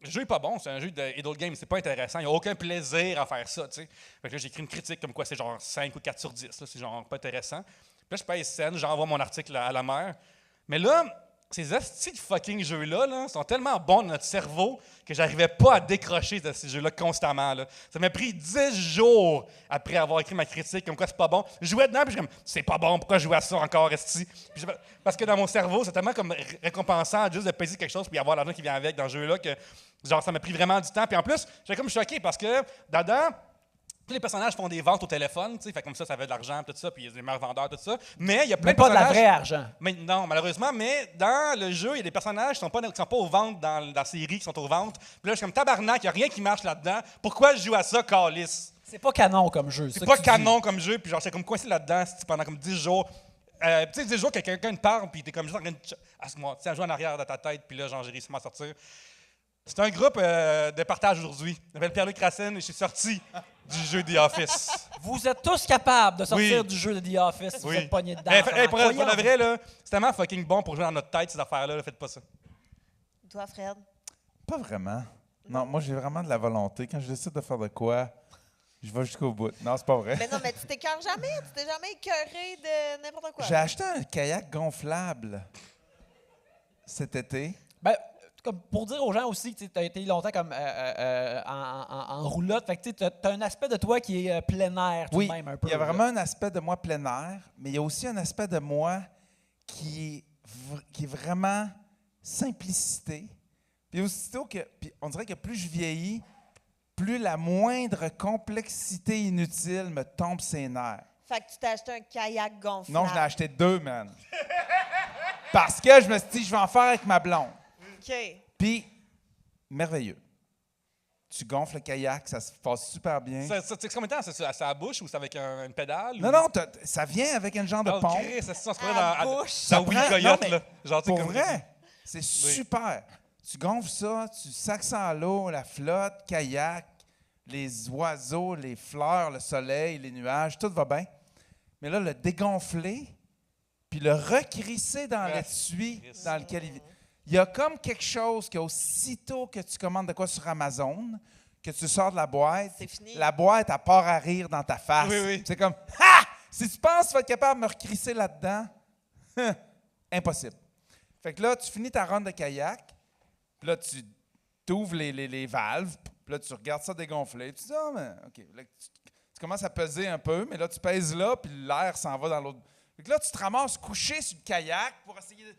le jeu est pas bon, c'est un jeu de Idle Games, c'est pas intéressant, il n'y a aucun plaisir à faire ça, tu sais. Fait que là, j'ai écrit une critique comme quoi c'est genre 5 ou 4 sur 10, là, c'est genre pas intéressant. Puis là, je paye scène, j'envoie mon article à la mère. Mais là, ces astis de fucking jeux-là là, sont tellement bons dans notre cerveau que j'arrivais pas à décrocher de ces jeux-là constamment. Là. Ça m'a pris 10 jours après avoir écrit ma critique, comme quoi c'est pas bon. Je jouais dedans, puis je suis comme, c'est pas bon, pourquoi jouer à ça encore, esti? Parce que dans mon cerveau, c'est tellement comme récompensant juste de payer quelque chose puis avoir l'argent qui vient avec dans ce jeu-là que genre ça m'a pris vraiment du temps. Puis en plus, j'étais comme choqué parce que dedans, Tous les personnages font des ventes au téléphone, tu sais, fait comme ça fait de l'argent, tout ça, puis il y a des meilleurs vendeurs, tout ça. Mais il y a plein Mais de pas de la personnages. vraie argent. Mais non, malheureusement, mais dans le jeu, il y a des personnages qui sont pas aux ventes dans la série, qui sont aux ventes. Puis là, je suis comme tabarnak, il n'y a rien qui marche là-dedans. Pourquoi je joue à ça, Calice? C'est pas canon comme jeu. C'est ça pas que tu dis. canon comme jeu, puis genre, j'étais comme coincé là-dedans pendant comme 10 jours. Tu sais, 10 jours que quelqu'un te parle, puis t'es comme juste en train de. C'est un jeu en arrière de ta tête, puis là, genre, j'ai réussi à m'en sortir. C'est un groupe de partage aujourd'hui. Je m'appelle Pierre-Luc Racine et je suis sorti du jeu The Office. Vous êtes tous capables de sortir Oui. du jeu de The Office si vous êtes pognés dedans. Pour de vrai, là, c'est tellement fucking bon pour jouer dans notre tête, ces affaires-là. Là, faites pas ça. Toi, Fred? Pas vraiment. Non, moi, j'ai vraiment de la volonté. Quand je décide de faire de quoi, je vais jusqu'au bout. Non, c'est pas vrai. Mais non, mais tu t'écœures jamais. Tu t'es jamais écœuré de n'importe quoi. J'ai acheté un kayak gonflable cet été. Ben, comme pour dire aux gens aussi que tu as été longtemps comme en roulotte, fait que tu as un aspect de toi qui est plein air tout Oui, de même un peu. il y a là. vraiment un aspect de moi plein air, mais il y a aussi un aspect de moi qui est vraiment simplicité. Puis aussitôt que, puis on dirait que plus je vieillis, plus la moindre complexité inutile me tombe ses nerfs. Fait que tu t'as acheté un kayak gonflable. Non, je l'ai acheté 2, man. Parce que je me suis dit, je vais en faire avec ma blonde. OK. Puis, merveilleux. Tu gonfles le kayak, ça se passe super bien. C'est combien de temps? C'est à sa bouche ou c'est avec une pédale? Non, non, ça vient avec un genre de Oh, pompe. Chris, ça se passe À dans bouche. dans Willy prend- Coyote, non, mais là. Genre, tu sais, Pour comme- vrai, c'est super. Tu gonfles ça, tu sacs ça à l'eau, la flotte, kayak, les oiseaux, les fleurs, le soleil, les nuages, tout va bien. Mais là, le dégonfler, puis le recrisser dans l'étui Chris. dans lequel il y a comme quelque chose que aussitôt que tu commandes de quoi sur Amazon, que tu sors de la boîte, C'est fini. la boîte, elle part à rire dans ta face. Oui, oui. C'est comme, ha! Si tu penses que tu vas être capable de me recrisser là-dedans, impossible. Fait que là, tu finis ta ronde de kayak, puis là, tu ouvres les valves, puis là, tu regardes ça dégonfler, puis tu dis, ah, mais OK. Là, tu commences à peser un peu, mais là, tu pèses là, puis l'air s'en va dans l'autre. Fait que là, tu te ramasses couché sur le kayak pour essayer de.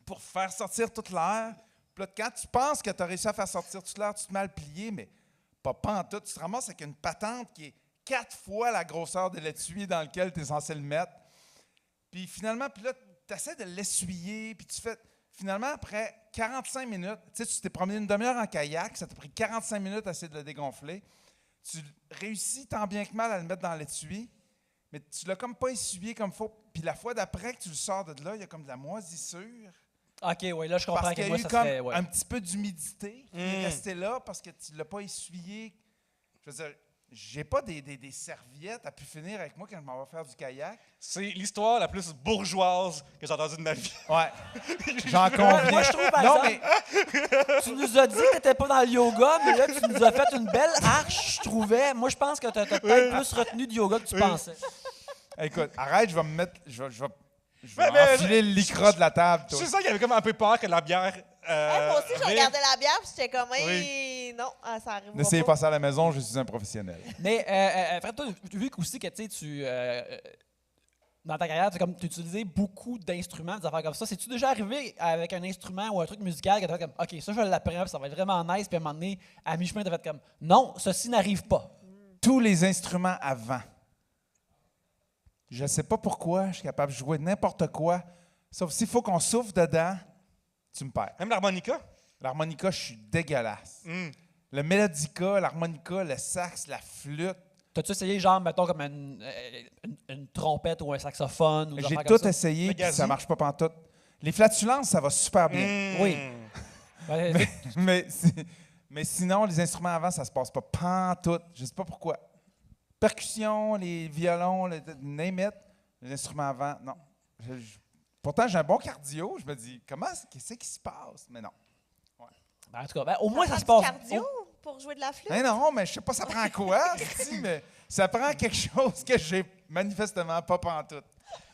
Pour faire sortir toute l'air. Puis là, quand tu penses que tu as réussi à faire sortir toute l'air, tu te mets à le plier, mais pas en tout. Tu te ramasses avec une patente qui est 4 fois la grosseur de l'étui dans lequel tu es censé le mettre. Puis finalement, puis là, tu essaies de l'essuyer, puis tu fais. Finalement, après 45 minutes, tu sais, tu t'es promené une demi-heure en kayak, ça t'a pris 45 minutes à essayer de le dégonfler. Tu réussis tant bien que mal à le mettre dans l'étui, mais tu l'as comme pas essuyé comme il faut. Puis la fois d'après que tu le sors de là, il y a comme de la moisissure. OK, oui, là, je comprends Parce que qu'il y a moi, eu ça comme serait... Ouais. un petit peu d'humidité qui est restée là parce que tu ne l'as pas essuyé. Je veux dire, j'ai pas des serviettes à pu finir avec moi quand je m'en vais faire du kayak. C'est l'histoire la plus bourgeoise que j'ai entendue de ma vie. Ouais. J'en conviens. Moi, je trouve, par non, exemple, tu nous as dit que tu n'étais pas dans le yoga, mais là, tu nous as fait une belle arche, je trouvais. Moi, je pense que tu as peut-être plus retenu du yoga que tu pensais. mais écoute, arrête, je vais me mettre. Je vais mais- enfiler le lycra de la table, Je toi. suis sûr qu'il y avait comme un peu peur que la bière. Moi aussi, je arrive. regardais la bière, puis j'étais comme, hey, Oui. non, ça arrive N'essayez pas. pas ça à la maison, je suis un professionnel. Mais, Fred, toi, vu aussi que tu dans ta carrière, tu utilisais beaucoup d'instruments, des affaires comme ça. C'est-tu déjà arrivé avec un instrument ou un truc musical que tu as fait comme, OK, ça, je l'apprends, puis ça va être vraiment nice, puis à un moment donné, à mi-chemin, tu as fait comme, non, ceci n'arrive pas. Tous les instruments avant. Je ne sais pas pourquoi, je suis capable de jouer n'importe quoi, sauf s'il faut qu'on souffle dedans, tu me perds. Même l'harmonica? L'harmonica, je suis dégueulasse. Mm. Le mélodica, l'harmonica, le sax, la flûte, T'as-tu essayé, genre, mettons, comme une trompette ou un saxophone? Ou des j'ai affaires comme tout ça? essayé, Le puis ça gazou? marche pas pantoute. Les flatulences, ça va super bien. Mm. Oui. Ouais, Mais sinon, les instruments avant, ça se passe pas pantoute. Je sais pas pourquoi. Percussion, les violons, name it, les instruments avant, non. Pourtant, j'ai un bon cardio. Je me dis, qu'est-ce qui se passe? Mais non. ben, en tout cas, au moins, ça se prend passe. du cardio pour jouer de la flûte? Mais non, mais je sais pas ça prend quoi, mais ça prend quelque chose que j'ai manifestement pas pantoute.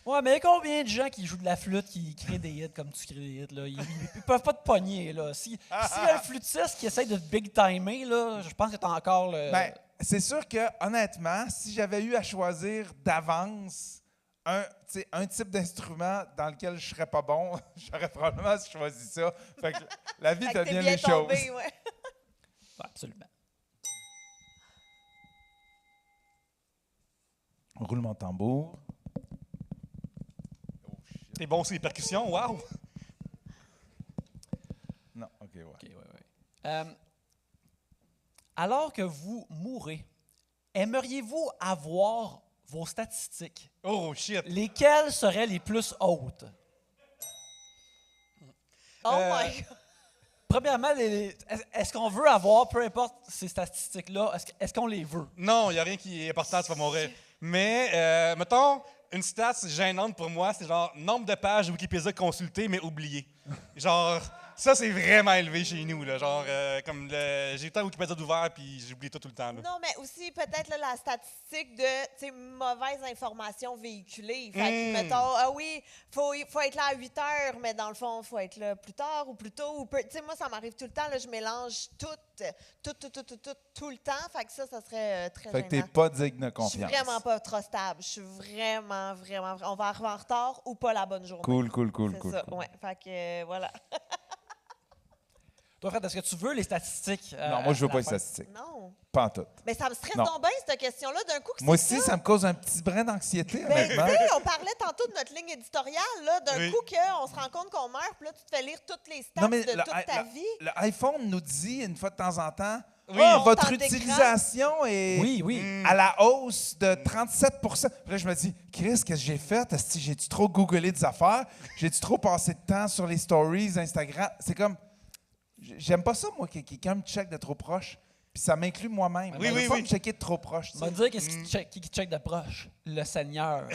Ouais, mais combien de gens qui jouent de la flûte, qui créent des hits comme tu crées des hits, là? Ils peuvent pas te pogner, là. S'il y a un flûtiste qui essaie de te big-timer, là, je pense que t'as encore le... Ben, c'est sûr que, honnêtement, si j'avais eu à choisir d'avance un type d'instrument dans lequel je serais pas bon, j'aurais probablement choisi ça. Fait que la vie Fait que devient t'es bien les tombé, choses. ouais. Ouais, absolument. Roulement de tambour. T'es bon sur les percussions, wow! Non, OK, ouais. OK, ouais. Alors que vous mourrez, aimeriez-vous avoir vos statistiques? Oh shit! Lesquelles seraient les plus hautes? Oh Euh, my God! Premièrement, est-ce qu'on veut avoir, peu importe ces statistiques-là, est-ce qu'on les veut? Non, il n'y a rien qui est important, tu vas mourir. Mais, mettons, une stat gênante pour moi, c'est genre nombre de pages Wikipédia consultées, mais oubliées. Genre, ça, c'est vraiment élevé chez nous. Là. Genre, comme j'ai tant Wikipédia d'ouvert, puis j'oublie tout le temps. Là. Non, mais aussi peut-être là, la statistique de mauvaise information véhiculée. Fait que, mettons, ah oui, faut être là à 8 heures, mais dans le fond, il faut être là plus tard ou plus tôt. Tu sais, moi, ça m'arrive tout le temps. Là, je mélange tout le temps. Fait que ça serait très Fait que t'es gênant. pas digne de Je suis confiance. vraiment pas trop stable. Je suis vraiment. On va arriver en retard ou pas la bonne journée. Cool. C'est ça, ouais. Fait que, voilà. Toi, Fred, est-ce que tu veux les statistiques? Non, moi, je veux à pas la les fin? statistiques. Non. Pas en tout. Mais ça me stresse Non. donc bien, cette question-là. D'un coup, que Moi c'est aussi, ça me cause un petit brin d'anxiété, Ben, tu honnêtement. sais, on parlait tantôt de notre ligne éditoriale, là. D'un Oui. coup, on se rend compte qu'on meurt, puis là, tu te fais lire toutes les stats Non, mais de toute ta vie. le iPhone nous dit, une fois de temps en temps, Oui. Ah, Montant votre d'écran. utilisation est Oui. à la hausse de 37 Puis là, je me dis, Chris, qu'est-ce que j'ai fait? Esti, j'ai-tu trop googlé des affaires? J'ai-tu trop passé de temps sur les stories, Instagram? C'est comme, j'aime pas ça, moi, que quelqu'un me check de trop proche. Puis ça m'inclut moi-même. Oui, Je veux oui, pas oui. me checker de trop proche. tu On va sais. dire qu'est-ce qui check de proche? Le Seigneur.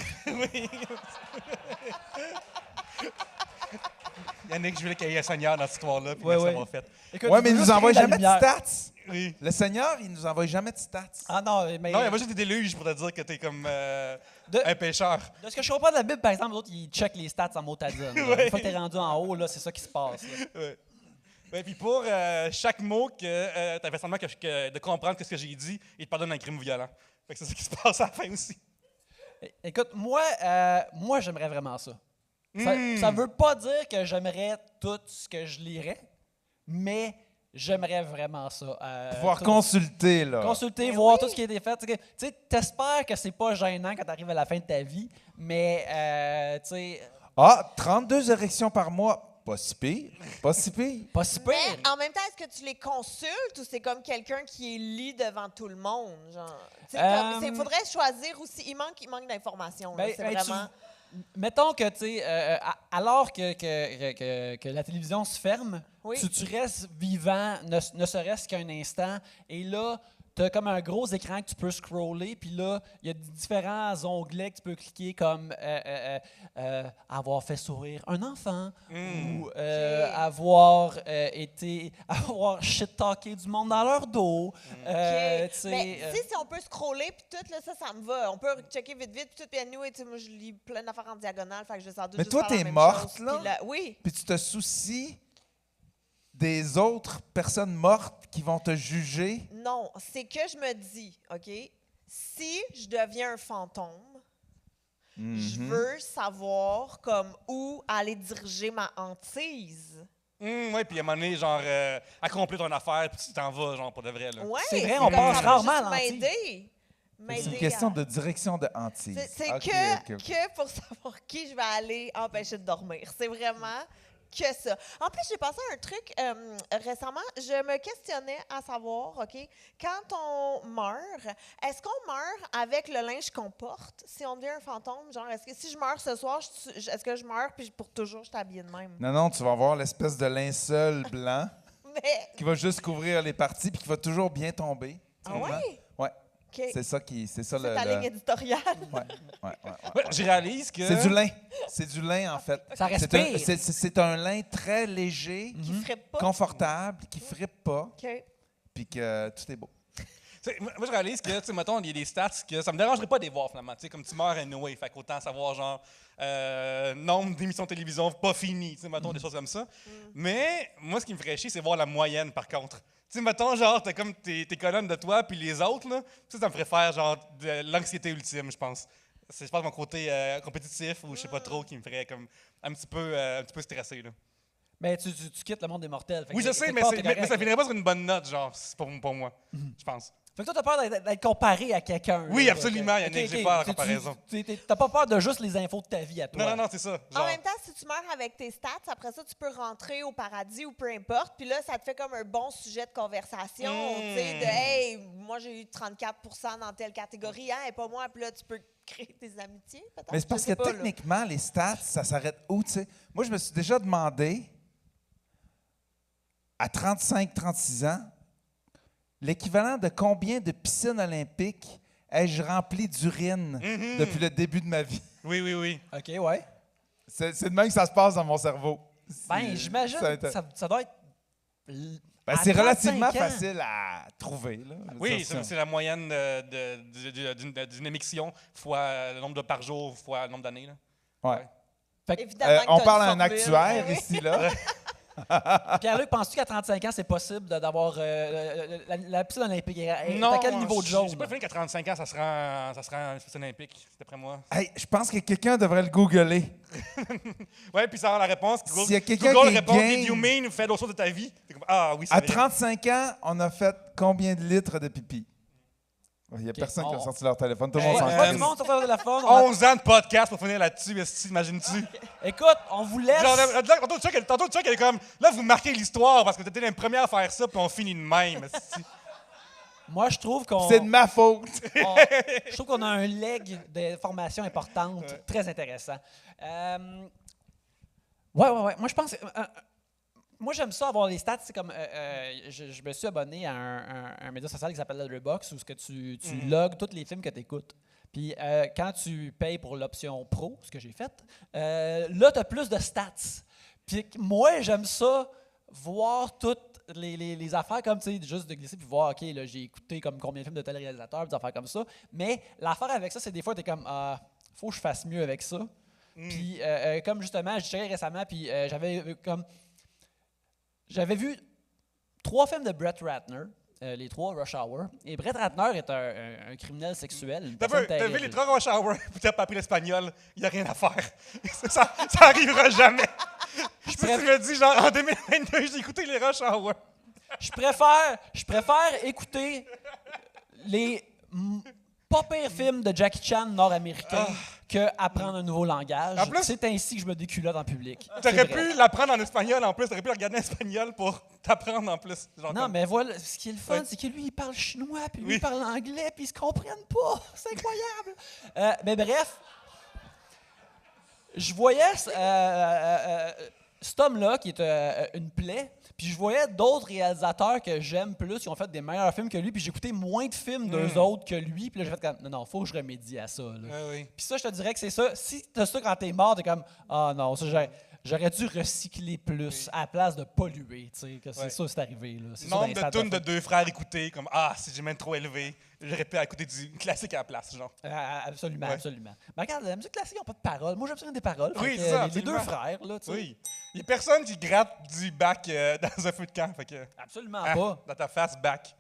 Yannick, je voulais qu'il y ait un Seigneur dans cette histoire-là, puis Ouais, merci ouais. d'avoir fait. Écoute, Ouais, mais il veux nous juste envoie créer de la jamais de lumière. stats. Oui. Le Seigneur, il nous envoie jamais de stats. Ah non, mais Non, il y a juste des déluges pour te dire que t'es comme De- un pécheur. de ce que je comprends de la Bible, par exemple, les autres, ils checkent les stats en motadine. Une fois que t'es rendu en haut, là, c'est ça qui se passe. Là. Ouais. Ouais, puis pour chaque mot que tu avais seulement de comprendre ce que j'ai dit, il te pardonne un crime violent. Fait que c'est ça qui se passe à la fin aussi. Écoute, moi j'aimerais vraiment ça. Ça veut pas dire que j'aimerais tout ce que je lirais, mais j'aimerais vraiment ça. Pouvoir tout- consulter, là. Consulter, Ben voir oui. tout ce qui a été fait. Tu sais, t'espères que c'est pas gênant quand t'arrives à la fin de ta vie, mais tu sais, Ah, 32 érections par mois. Pas si pire. Pas si pire. pas si pire. Mais en même temps, est-ce que tu les consultes ou c'est comme quelqu'un qui est lit devant tout le monde? Genre, il faudrait choisir aussi. Il manque d'informations. là. Ben, C'est ben, vraiment. Mettons que, tu sais, alors que la télévision se ferme, Oui. tu restes vivant, ne serait-ce qu'un instant, et là, tu as comme un gros écran que tu peux scroller, puis là, il y a différents onglets que tu peux cliquer, comme avoir fait sourire un enfant, ou avoir shit-talké du monde dans leur dos. OK. tu Mais sais, tu sais, si on peut scroller, puis tout, là, ça me va. On peut checker vite, puis tout. Puis anyway, tu sais, moi, je lis plein d'affaires en diagonale, fait que je vais sans doute Mais juste toi, faire la t'es même morte, chose. là? Puis oui. Puis tu te soucies des autres personnes mortes qui vont te juger. Non, c'est que je me dis, OK, si je deviens un fantôme, je veux savoir comme où aller diriger ma hantise. Ouais, puis à un moment donné, genre, accomplir ton affaire, puis tu t'en vas, genre, pour de vrai. Là. Ouais, C'est vrai, comme on pense ça va rarement juste à l'hantise. m'aider. C'est une question de direction de hantise. C'est Ok, que, ok, ok. que pour savoir qui je vais aller empêcher de dormir. C'est vraiment que ça. En plus, j'ai pensé à un truc récemment. Je me questionnais à savoir, OK, quand on meurt, est-ce qu'on meurt avec le linge qu'on porte? Si on devient un fantôme, genre, est-ce que si je meurs ce soir, est-ce que je meurs puis pour toujours, je suis habillée de même? Non, tu vas voir l'espèce de linceul blanc Mais, qui va juste couvrir les parties puis qui va toujours bien tomber. Tu ah comprends? ouais? Ouais. OK. C'est ça C'est ta ligne éditoriale. Ouais. Ouais, je réalise que. C'est du lin. C'est du lin, en fait. Ça C'est un, respire. c'est un lin très léger, Qui ferait pas. confortable, qui frippe pas, OK. puis que tout est beau. Tu sais, moi, je réalise que, tu sais, mettons, il y a des stats que ça me dérangerait pas de les voir, finalement. Tu sais, comme tu meurs anyway, fait qu'autant savoir, genre, nombre d'émissions de télévision pas finies, tu sais, mettons, des choses comme ça. Mais moi, ce qui me ferait chier, c'est voir la moyenne, par contre. Tu sais, mettons, genre, t'as comme tes colonnes de toi, puis les autres, là, ça me ferait faire, genre, de l'anxiété ultime, je pense. C'est, je pense, mon côté compétitif, ou je sais pas trop, qui me ferait, comme, un petit peu stressé, là. Mais tu quittes le monde des mortels. Fait Oui, que je sais, quelque mais, part, c'est- t'es mais correct. ça finirait pas sur une bonne note, genre, c'est pour moi, je pense. Fait que toi, t'as peur d'être comparé à quelqu'un. Oui, là, absolument, Yannick, j'ai peur de la comparaison. T'as pas peur de juste les infos de ta vie à toi. Non, c'est ça. En Genre, même temps, si tu meurs avec tes stats, après ça, tu peux rentrer au paradis ou peu importe. Puis là, ça te fait comme un bon sujet de conversation. Tu sais, de hey, moi, j'ai eu 34% dans telle catégorie, hein, et pas moi. Puis là, tu peux créer tes amitiés, peut-être. Mais c'est parce Je sais que pas, là. techniquement, les stats, ça s'arrête où, tu sais? Moi, je me suis déjà demandé, à 35-36 ans, l'équivalent de combien de piscines olympiques ai-je rempli d'urine depuis le début de ma vie? oui. OK, ouais. C'est de même que ça se passe dans mon cerveau. Ben, j'imagine que ça doit être... Ben, à c'est 35 relativement ans. facile à trouver. Là. Je veux Oui, dire, c'est la moyenne d'une émission fois le nombre de par jour fois le nombre d'années. Là. Ouais. Fait que, Évidemment que On t'as parle à une un formule. actuaire Oui. ici, là. Pierre-Luc, penses-tu qu'à 35 ans, c'est possible d'avoir la piscine olympique? À quel niveau de jaune? J'ai pas fini qu'à 35 ans, ça sera un piscine olympique, d'après moi. Hey, je pense que quelqu'un devrait le googler. Ouais, puis ça avoir la réponse. S'il y a quelqu'un Google qui est répond game- Did you mean fait d'autres choses de ta vie? T'es comme, ah oui, c'est À vrai. 35 ans, on a fait combien de litres de pipi? Il n'y a personne qui a sorti leur téléphone. Tout le monde s'en Pas fout. du monde sur le téléphone. On va- 11 ans de podcast pour finir là-dessus, esti, imagines-tu? Écoute, on vous laisse. Genre, tantôt, Chuck, elle est comme, là, vous marquez l'histoire parce que t'étais les premiers à faire ça, puis on finit de même, esti. Moi, je trouve qu'on... C'est de ma faute. Je trouve qu'on a un leg d'informations importantes, très intéressant. Ouais. Moi, je pense... moi, j'aime ça, avoir les stats. C'est comme... je me suis abonné à un média social qui s'appelle Letterboxd, où ce que tu logs tous les films que tu écoutes. Puis quand tu payes pour l'option Pro, ce que j'ai fait, là, tu as plus de stats. Puis moi, j'aime ça, voir toutes les affaires comme, tu sais, juste de glisser puis voir, OK, là, j'ai écouté comme combien de films de tel réalisateur, des affaires comme ça. Mais l'affaire avec ça, c'est des fois, tu es comme, faut que je fasse mieux avec ça. Puis comme justement, je checkais récemment, puis j'avais vu 3 films de Brett Ratner, les 3 Rush Hour. Et Brett Ratner est un criminel sexuel. Une T'as personne vu terrible. les 3 Rush Hour, puis t'as pas appris l'espagnol, il n'y a rien à faire. ça arrivera jamais. Si tu me dis, genre, en 2022, j'ai écouté les Rush Hour. Je préfère écouter les pas pires films de Jackie Chan nord-américain que apprendre un nouveau langage. En plus- C'est ainsi que je me déculotte en public. T'aurais C'est vrai. pu l'apprendre en espagnol en plus, t'aurais pu le regarder en espagnol pour t'apprendre en plus. Genre Non, comme- mais voilà, ce qui est le fun, Ouais. c'est que lui, il parle chinois, puis lui, Oui. il parle anglais, puis ils se comprennent pas. C'est incroyable. Mais bref, je voyais cet homme-là, qui est une plaie, puis je voyais d'autres réalisateurs que j'aime plus, qui ont fait des meilleurs films que lui, puis j'écoutais moins de films d'eux autres que lui, puis là, j'ai fait comme, non, faut que je remédie à ça. Là. Oui. Puis ça, je te dirais que c'est ça. Si t'as ça quand t'es mort, t'es comme, ah non, ça, j'aurais dû recycler plus à la place de polluer, tu sais, que c'est Ouais. ça, c'est arrivé. Là. C'est ça dans Nombre les de stats tunes de fin. 2 frères écoutés, comme si j'ai même trop élevé, j'aurais pu écouter du classique à la place, genre. Absolument, Ouais. absolument. Mais regarde, la musique classique n'a pas de paroles. Moi, j'aime ça des paroles. Oui, Fait que, c'est ça, les deux absolument. frères, là, tu sais. Oui. Il n'y a personne qui gratte du bac dans un feu de camp. Fait que, Absolument pas. dans ta face, back.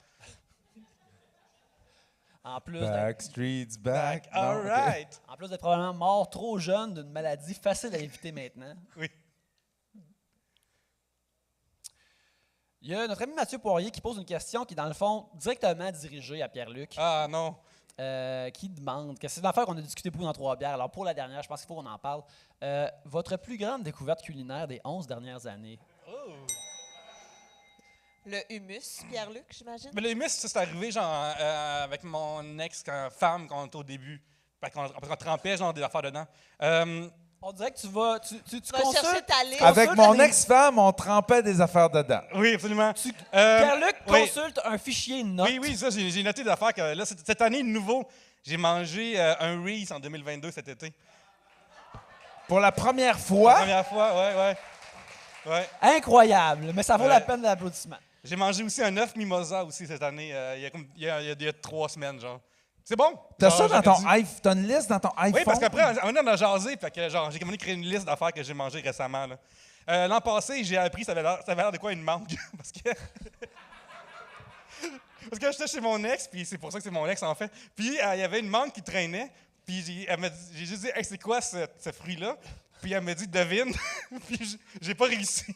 En plus, Backstreet's back. Non, All ok. right. en plus d'être probablement mort trop jeune d'une maladie facile à éviter maintenant. Oui. Il y a notre ami Mathieu Poirier qui pose une question qui est, dans le fond, directement dirigée à Pierre-Luc, Ah non. qui demande, que c'est une affaire qu'on a discuté beaucoup dans 3 bières. Alors, pour la dernière, je pense qu'il faut qu'on en parle. Votre plus grande découverte culinaire des 11 dernières années? Le humus, Pierre-Luc, j'imagine. Mais le humus, ça, c'est arrivé genre avec mon ex-femme quand on était au début. Après qu'on trempait genre des affaires dedans. On dirait que tu vas... Tu Tu vas chercher consultes... ta liste. Avec Consulte mon les- ex-femme, on trempait des affaires dedans. Oui, absolument. Pierre-Luc oui. consulte un fichier notes. Oui, ça, j'ai noté des affaires que là, cette année, de nouveau, j'ai mangé un Reese en 2022 cet été. Pour la première La fois, première fois, ouais. Incroyable, mais ça vaut la Ouais. peine d'applaudissement. J'ai mangé aussi un œuf mimosa aussi cette année, il y a 3 semaines, genre. C'est bon? t'as Genre, ça dans ton j'aurais dû- iPhone. T'as une liste dans ton iPhone. Oui, parce qu'après, on a jasé, fait que genre, j'ai commencé à créer une liste d'affaires que j'ai mangées récemment. Là. L'an passé, j'ai appris ça avait l'air de quoi une mangue. Parce que parce que j'étais chez mon ex, puis c'est pour ça que c'est mon ex en fait. Puis il y avait une mangue qui traînait, puis j'ai juste dit hey, c'est quoi ce fruit-là? Puis elle m'a dit devine, puis j'ai pas réussi.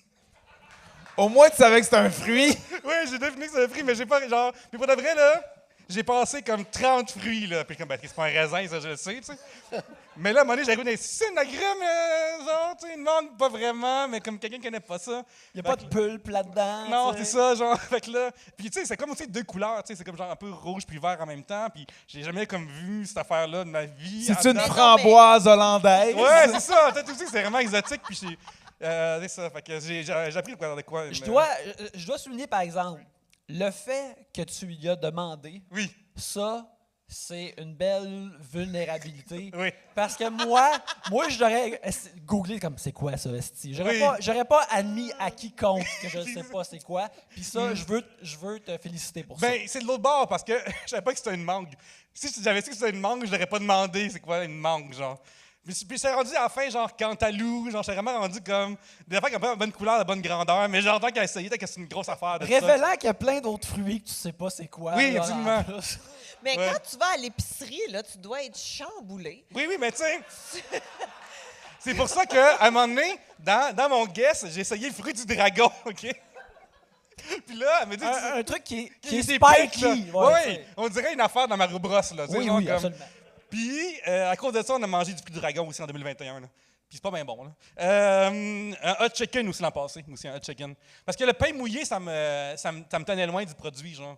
Au moins, tu savais que c'était un fruit. Oui, j'ai deviné que c'était un fruit, mais j'ai pas genre. Puis pour de vrai là, j'ai passé comme 30 fruits, là. Puis comme, ben, c'est pas un raisin, ça, je le sais, tu sais. Mais là, à un moment donné, j'arrive dans les c'est une agrume, genre, tu sais, ils demandent pas vraiment, mais comme quelqu'un connaît pas ça. Il n'y a pas de pulpe là-dedans. Non, tu sais. c'est ça, genre, fait que là, puis tu sais, c'est comme aussi deux couleurs, tu sais, c'est comme genre un peu rouge puis vert en même temps, puis j'ai jamais comme vu cette affaire-là de ma vie. C'est en une date. framboise hollandaise. Ouais, c'est ça, peut-être aussi, c'est vraiment exotique, puis c'est ça, fait que j'ai appris de quoi. Je mais- dois souligner, par exemple, le fait que tu lui as demandé, Oui, ça, c'est une belle vulnérabilité. oui. Parce que moi j'aurais googlé comme c'est quoi ça, esti. Oui. J'aurais pas admis à quiconque que je ne sais pas c'est quoi. Puis ça, je veux te féliciter pour ça. Ben, c'est de l'autre bord, parce que je savais pas que c'était une mangue. Si j'avais su que c'était une mangue, je l'aurais pas demandé c'est quoi une mangue, genre. Puis c'est rendu à la fin, genre, cantalou, genre, j'étais vraiment rendu comme. Des affaires qui ont pas la bonne couleur, la bonne grandeur, mais j'entends qu'à essayer, peut-être que c'est une grosse affaire de ça. Révélant qu'il y a plein d'autres fruits que tu sais pas c'est quoi. Oui, là, absolument. en plus. Mais Ouais. quand tu vas à l'épicerie, là, tu dois être chamboulé. Oui, mais tu sais. C'est pour ça qu'à un moment donné, dans mon guess, j'ai essayé le fruit du dragon, OK? Puis là, elle me dit. Un truc qui est des pics, spiky. là. ouais, Oui, tu sais. on dirait une affaire dans Mario Bros, là. tu sais, Oui, genre oui, comme- absolument. Puis, à cause de ça, on a mangé du fruit du dragon aussi en 2021. Là. Puis c'est pas bien bon. Là. Un hot chicken aussi l'an passé. Aussi un hot chicken. Parce que le pain mouillé, ça me tenait loin du produit, genre.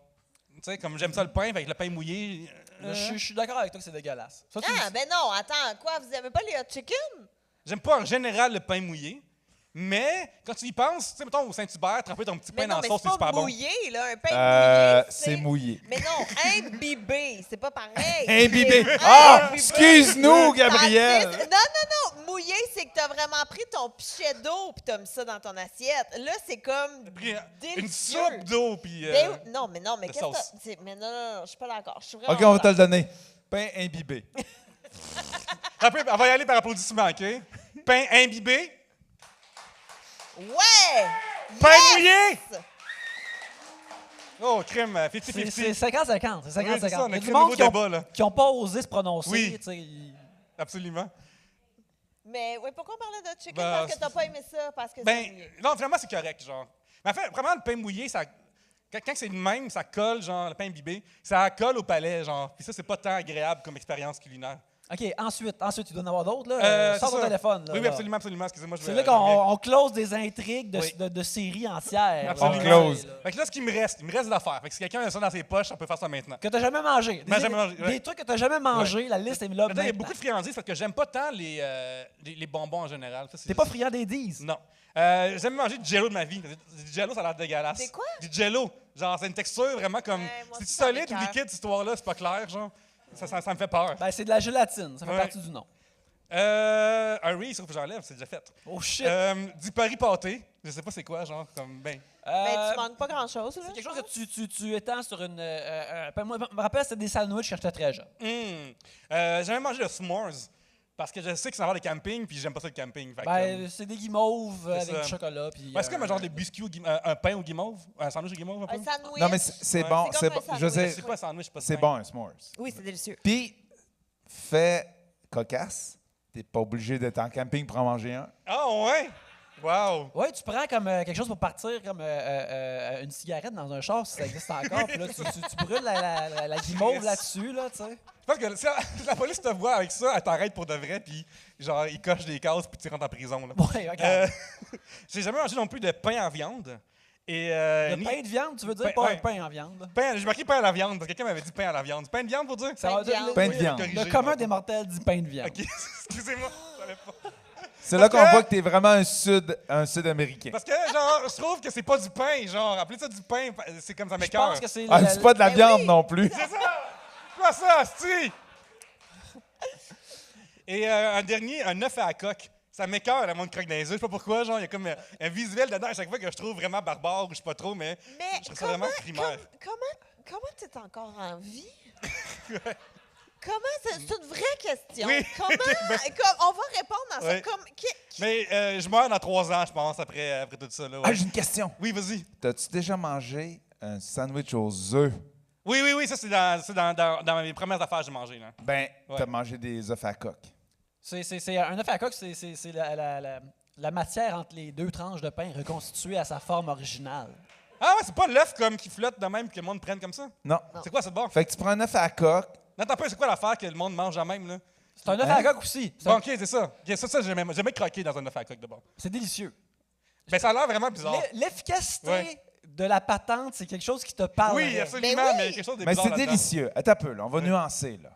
Tu sais, comme j'aime ça le pain, avec le pain mouillé. Je suis d'accord avec toi que c'est dégueulasse. Ça, tu- Ah, ben non, attends, quoi, vous aimez pas les hot chicken? J'aime pas en général le pain mouillé. Mais quand tu y penses, tu sais, mettons au Saint-Hubert, tremper ton petit pain Mais dans non, la mais sauce, c'est c'est super pas bon. mouillé, là, un pain mouillé, C'est mouillé. Mais non, imbibé, c'est pas pareil. Imbibé. C'est Ah, imbibé. excuse-nous, Gabriel. Tandis- Non, mouillé, c'est que t'as vraiment pris ton pichet d'eau puis t'as mis ça dans ton assiette. Là, c'est comme Pris délicieux. une soupe d'eau, puis. Ben, non, mais de qu'est-ce sauce. que t'as- Mais non, je suis pas d'accord. Je suis vraiment OK, on va te pas le donner. Pain imbibé. Après, on va y aller par applaudissement, OK? Pain imbibé, d'accord. Ouais! pain Yes! mouillé! Oh, crème, C'est 50-50. 50-50. C'est 50-50. Oui, c'est ça, on Il y a a créé du un monde nouveau qui ont, débat, là. qui ont pas osé se prononcer. Oui. Tu sais, ils- Absolument. Mais oui, pourquoi on parlait de chicken? Ben, Parce que t'as pas aimé ça, parce que c'est Ben, mouillé. non, finalement, c'est correct, genre. Mais en fait, vraiment, le pain mouillé, ça. Quand c'est le même, ça colle, genre, le pain imbibé, ça colle au palais, genre. Puis ça, c'est pas tant agréable comme expérience culinaire. OK, ensuite, il doit y en avoir d'autres. Là. Sors c'est ton ça. téléphone. Là, Oui, là. absolument, absolument. Excusez-moi, je C'est vais- là je reviens. qu'on close des intrigues Oui. de séries entières. Absolument. On close. Là. Fait que là, ce qui me reste, il me reste d'affaires. Fait que si quelqu'un a ça dans ses poches, on peut faire ça maintenant. Que t'as jamais mangé. Ben, jamais mangé, ouais. Des trucs que t'as jamais mangé, la liste est là. Maintenant, il y a maintenant. beaucoup de friandises parce que j'aime pas tant les bonbons en général. Ça, c'est- T'es pas friand des 10. Non. J'aime manger du jello de ma vie. Du jello, ça a l'air dégueulasse. C'est quoi? Du jello. Genre, c'est une texture vraiment comme. Ouais, moi C'est aussi, ça solide ou m'écoeure. liquide, cette histoire-là, c'est pas clair, genre. Ça me fait peur. Ben, c'est de la gélatine. Ça fait Ouais. partie du nom. Un Reese, sauf que j'enlève, c'est déjà fait. Oh shit. Du Paris pâté. Je sais pas c'est quoi, genre, comme, ben. Ben, tu manques pas grand-chose, là. c'est quelque chose que tu étends sur une. Moi, je me rappelle, c'était des sandwichs quand j'étais très jeune. J'ai jamais mangé de s'mores. Parce que je sais que c'est un genre de camping, puis j'aime pas ça le camping. Fait que, Ben, c'est des guimauves C'est avec ça. du chocolat. Puis, c'est comme un genre de biscuit, un pain au guimauve, un sandwich au guimauve, un peu. Un sandwich. Non, mais c'est Ouais. bon. C'est C'est comme bon. un Je veux sandwich. dire, C'est quoi un sandwich, pas de c'est pain? bon, un s'mores. Oui, c'est délicieux. Puis, fait cocasse. T'es pas obligé d'être en camping pour en manger un. Ah, ouais? Wow! Ouais, tu prends comme quelque chose pour partir, comme une cigarette dans un char, si ça existe encore. Puis là, tu brûles la guimauve Yes. là-dessus, là, tu sais. Je pense que si la police te voit avec ça, elle t'arrête pour de vrai, puis genre, ils cochent des cases, puis tu rentres en prison. Là. Ouais, regarde. J'ai jamais mangé non plus de pain en viande. Et, Le pain de viande, tu veux dire, Pain- pas ouais. un pain en viande. J'ai marqué pain à la viande, parce que quelqu'un m'avait dit pain à la viande. Pain de viande, pour dire? Ça va dire- viande. Pain de viande. corrigé, Le commun bon. des mortels dit pain de viande. OK, excusez-moi, je savais pas. C'est là qu'on que- voit que t'es vraiment un Sud-Américain. Parce que, genre, je trouve que c'est pas du pain, genre, appelez ça du pain, c'est comme ça Je m'écoeure. pense que c'est Ah, c'est pas de la Ben viande oui. non plus. C'est ça! Quoi ça, sti? Et un dernier, un œuf à la coque. Ça m'écoeure, la monde croque dans les œufs. Je sais pas pourquoi, genre, il y a comme un visuel dedans à chaque fois que je trouve vraiment barbare ou je sais pas trop, mais Mais je trouve ça vraiment primaire. comment t'es encore en vie? Comment c'est une vraie question. Oui. On va répondre à ça. Ouais. Mais je meurs dans 3 ans, je pense, après tout ça. Là, ouais. Ah, j'ai une question. Oui, vas-y. T'as-tu déjà mangé un sandwich aux œufs? Oui, ça, c'est dans mes premières affaires que j'ai mangé. Là. Ben, Ouais. t'as mangé des œufs à coque. C'est un œuf à coque, c'est la matière entre les deux tranches de pain reconstituée à sa forme originale. Ah ouais, c'est pas l'œuf comme qui flotte de même que le monde prenne comme ça? Non. C'est quoi, c'est bon? Fait que tu prends un œuf à la coque. Non, attends un peu, c'est quoi l'affaire que le monde mange de même, là? C'est un œuf à la coque aussi. Bon, OK, c'est ça. OK, ça j'ai jamais croqué dans un œuf à la coque de bon. C'est délicieux. Ben, ça a l'air vraiment bizarre. L'efficacité Ouais. de la patente, c'est quelque chose qui te parle. Oui, absolument, Ben oui. mais quelque chose de Mais bizarre c'est là-dedans. délicieux. Attends un peu, là. On va nuancer, là.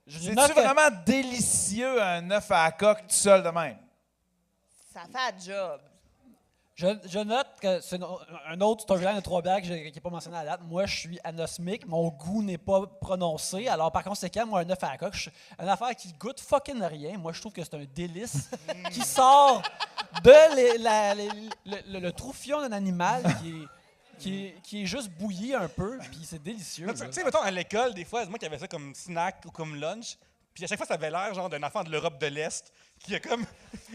Je C'est-tu note que- vraiment délicieux un œuf à la coque tout seul de même? Ça fait un job. Je note que c'est un autre storyline de 3 bières qui n'est pas mentionné à la date. Moi, je suis anosmique. Mon goût n'est pas prononcé. Alors, par conséquent, moi, un œuf à la coque, une affaire qui goûte fucking rien. Moi, je trouve que c'est un délice qui sort de le troufion d'un animal qui est juste bouilli un peu, puis c'est délicieux. Tu là. sais, mettons, à l'école, des fois, c'est moi qui avais ça comme snack ou comme lunch. Puis à chaque fois, ça avait l'air genre d'un enfant de l'Europe de l'Est qui a comme.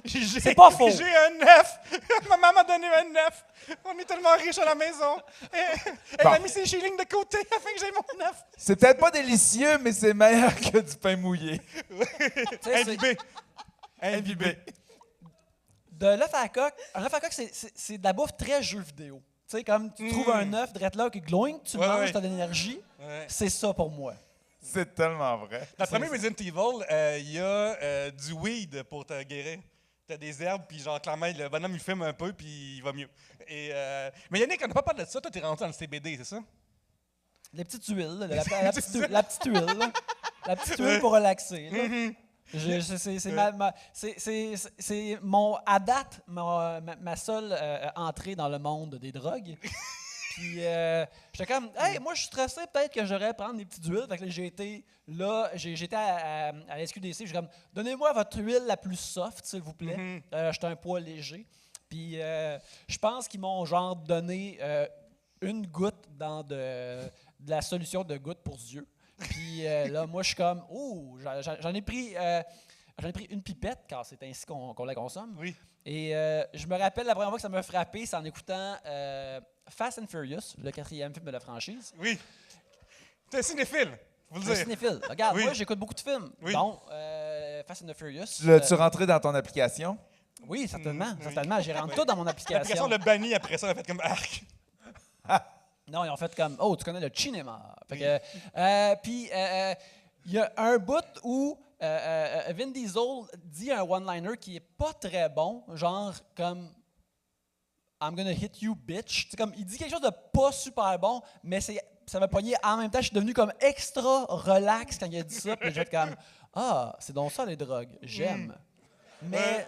C'est pas faux. J'ai un œuf. Ma maman m'a donné un œuf. On est tellement riches à la maison. Elle Bon. a mis ses shillings de côté afin que j'aie mon œuf. C'est peut-être pas délicieux, mais c'est meilleur que du pain mouillé. Tu sais, c'est- Imbibé. Imbibé. De l'œuf à la coque, un œuf à la coque, c'est de la bouffe très jeu vidéo. Tu sais, comme tu trouves un œuf drette là qui gloing, tu Ouais, manges, ouais. t'as de l'énergie. Ouais. C'est ça pour moi. C'est tellement vrai. Dans le premier Resident Evil, il y a du weed pour te guérir. T'as des herbes, puis genre, clairement, le bonhomme, il fume un peu, puis il va mieux. Mais Yannick, on n'a pas parlé de ça. Toi, t'es rendu dans le CBD, c'est ça? Les petites huiles, là, la petite huile. Là. La petite huile pour relaxer. Là. C'est mon, à date, ma seule entrée dans le monde des drogues. Puis j'étais comme, hey, moi je suis stressé, peut-être que j'aurais prendre des petites huiles. Fait que là, j'étais à la SQDC, j'ai comme, donnez-moi votre huile la plus soft, s'il vous plaît. J'étais un poids léger. Puis je pense qu'ils m'ont genre donné une goutte dans de la solution de goutte pour yeux. Puis là, moi, je suis comme, ouh, j'en ai pris une pipette, car c'est ainsi qu'on la consomme. Oui. Et je me rappelle la première fois que ça m'a frappé, c'est en écoutant Fast and Furious, le 4e film de la franchise. Oui. T'es un cinéphile, faut le Je suis dire. cinéphile. Regarde, Oui. moi, j'écoute beaucoup de films, Oui. dont Fast and the Furious. Tu l'as-tu rentré dans ton application? Oui, certainement. Oui. Certainement. J'ai rentré tout dans mon L'application application. l'a banni après ça, elle a fait comme arc. Non, ils ont fait comme, oh, tu connais le cinéma. Fait que, puis, il y a un bout où Vin Diesel dit un one-liner qui est pas très bon, genre comme I'm gonna hit you, bitch. C'est comme, il dit quelque chose de pas super bon, mais ça m'a pogné en même temps. Je suis devenu comme extra relax quand il a dit ça. Puis j'ai fait comme, ah, c'est donc ça les drogues. J'aime. Mais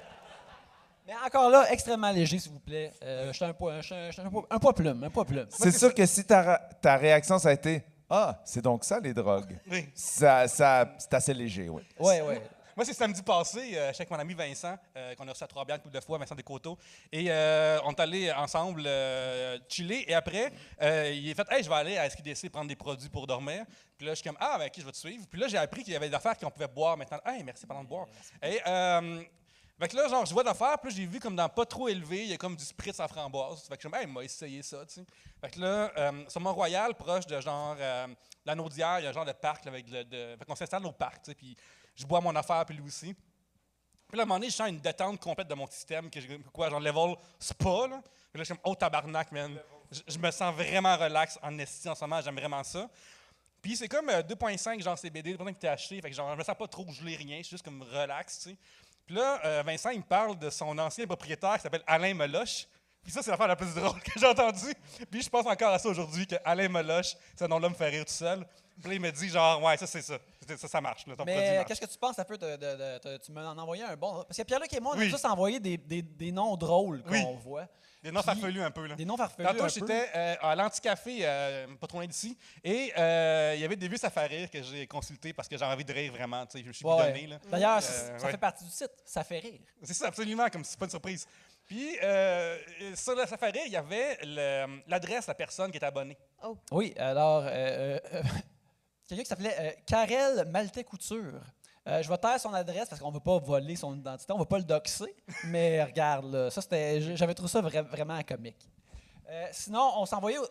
encore là, extrêmement léger, s'il vous plaît. Je suis un poids plume. C'est sûr que si ta réaction, ça a été « Ah, c'est donc ça, les drogues Oui. ». C'est assez léger, oui. Ouais. Moi, c'est samedi passé, je suis avec mon ami Vincent, qu'on a reçu à Trois-Bières une couple de fois, Vincent Descoteaux. Et on est allés ensemble chiller. Et après, il est fait « Hey, je vais aller à SQDC prendre des produits pour dormir. » Puis là, je suis comme « Ah, ben ok, je vais te suivre. » Puis là, j'ai appris qu'il y avait des affaires qu'on pouvait boire maintenant. « Hey, merci, pendant de boire. » Et fait que là, genre, je vois d'affaires, puis là, j'ai vu comme dans pas trop élevé, il y a comme du spritz à framboise. Fait que je me dis, hey, il m'a essayé ça, tu sais. Fait que là, sur Mont-Royal, proche de genre la Naudière, il y a un genre de parc là, avec fait qu'on s'installe au parc, tu sais, puis je bois mon affaire, puis lui aussi. Puis là, à un moment donné, je sens une détente complète de mon système, que j'ai quoi, genre level spa, là. Puis là, je suis comme, oh tabarnak, man. Je me sens vraiment relax en esti en ce moment, j'aime vraiment ça. Puis c'est comme 2.5 genre CBD, le que t'as acheté, fait que genre, je me sens pas trop gelé, rien, je suis juste comme relax, tu sais. Puis là, Vincent, il me parle de son ancien propriétaire qui s'appelle Alain Meloche. Puis ça, c'est l'affaire la plus drôle que j'ai entendue. Puis je pense encore à ça aujourd'hui, que Alain Meloche, ce nom-là me fait rire tout seul. Puis là, il me dit genre, ouais, ça, c'est ça. Ça marche, là, ton produit Mais marche. qu'est-ce que tu penses un peu tu m'en as envoyé un bon. Parce que Pierre-Luc et moi, on a Oui. tous envoyé des noms drôles qu'on Oui. voit. Des noms Puis- farfelus un peu, là. Des noms farfelus. Tantôt, un peu. j'étais à l'Anticafé, pas trop loin d'ici, et il y avait des vieux ça fait rire que j'ai consultés parce que j'ai envie de rire vraiment, tu sais, je suis Ouais. bidonné, là. D'ailleurs, ça ouais. fait partie du site. Ça fait rire. C'est ça, absolument, comme si c'est pas une surprise. Puis, sur le Safari, il y avait l'adresse de la personne qui est abonnée. Oui, alors, quelqu'un qui s'appelait Karel Maltais Couture. Je vais taire son adresse parce qu'on ne veut pas voler son identité, on ne veut pas le doxer. Mais regarde, là, ça, j'avais trouvé ça vraiment comique. Sinon,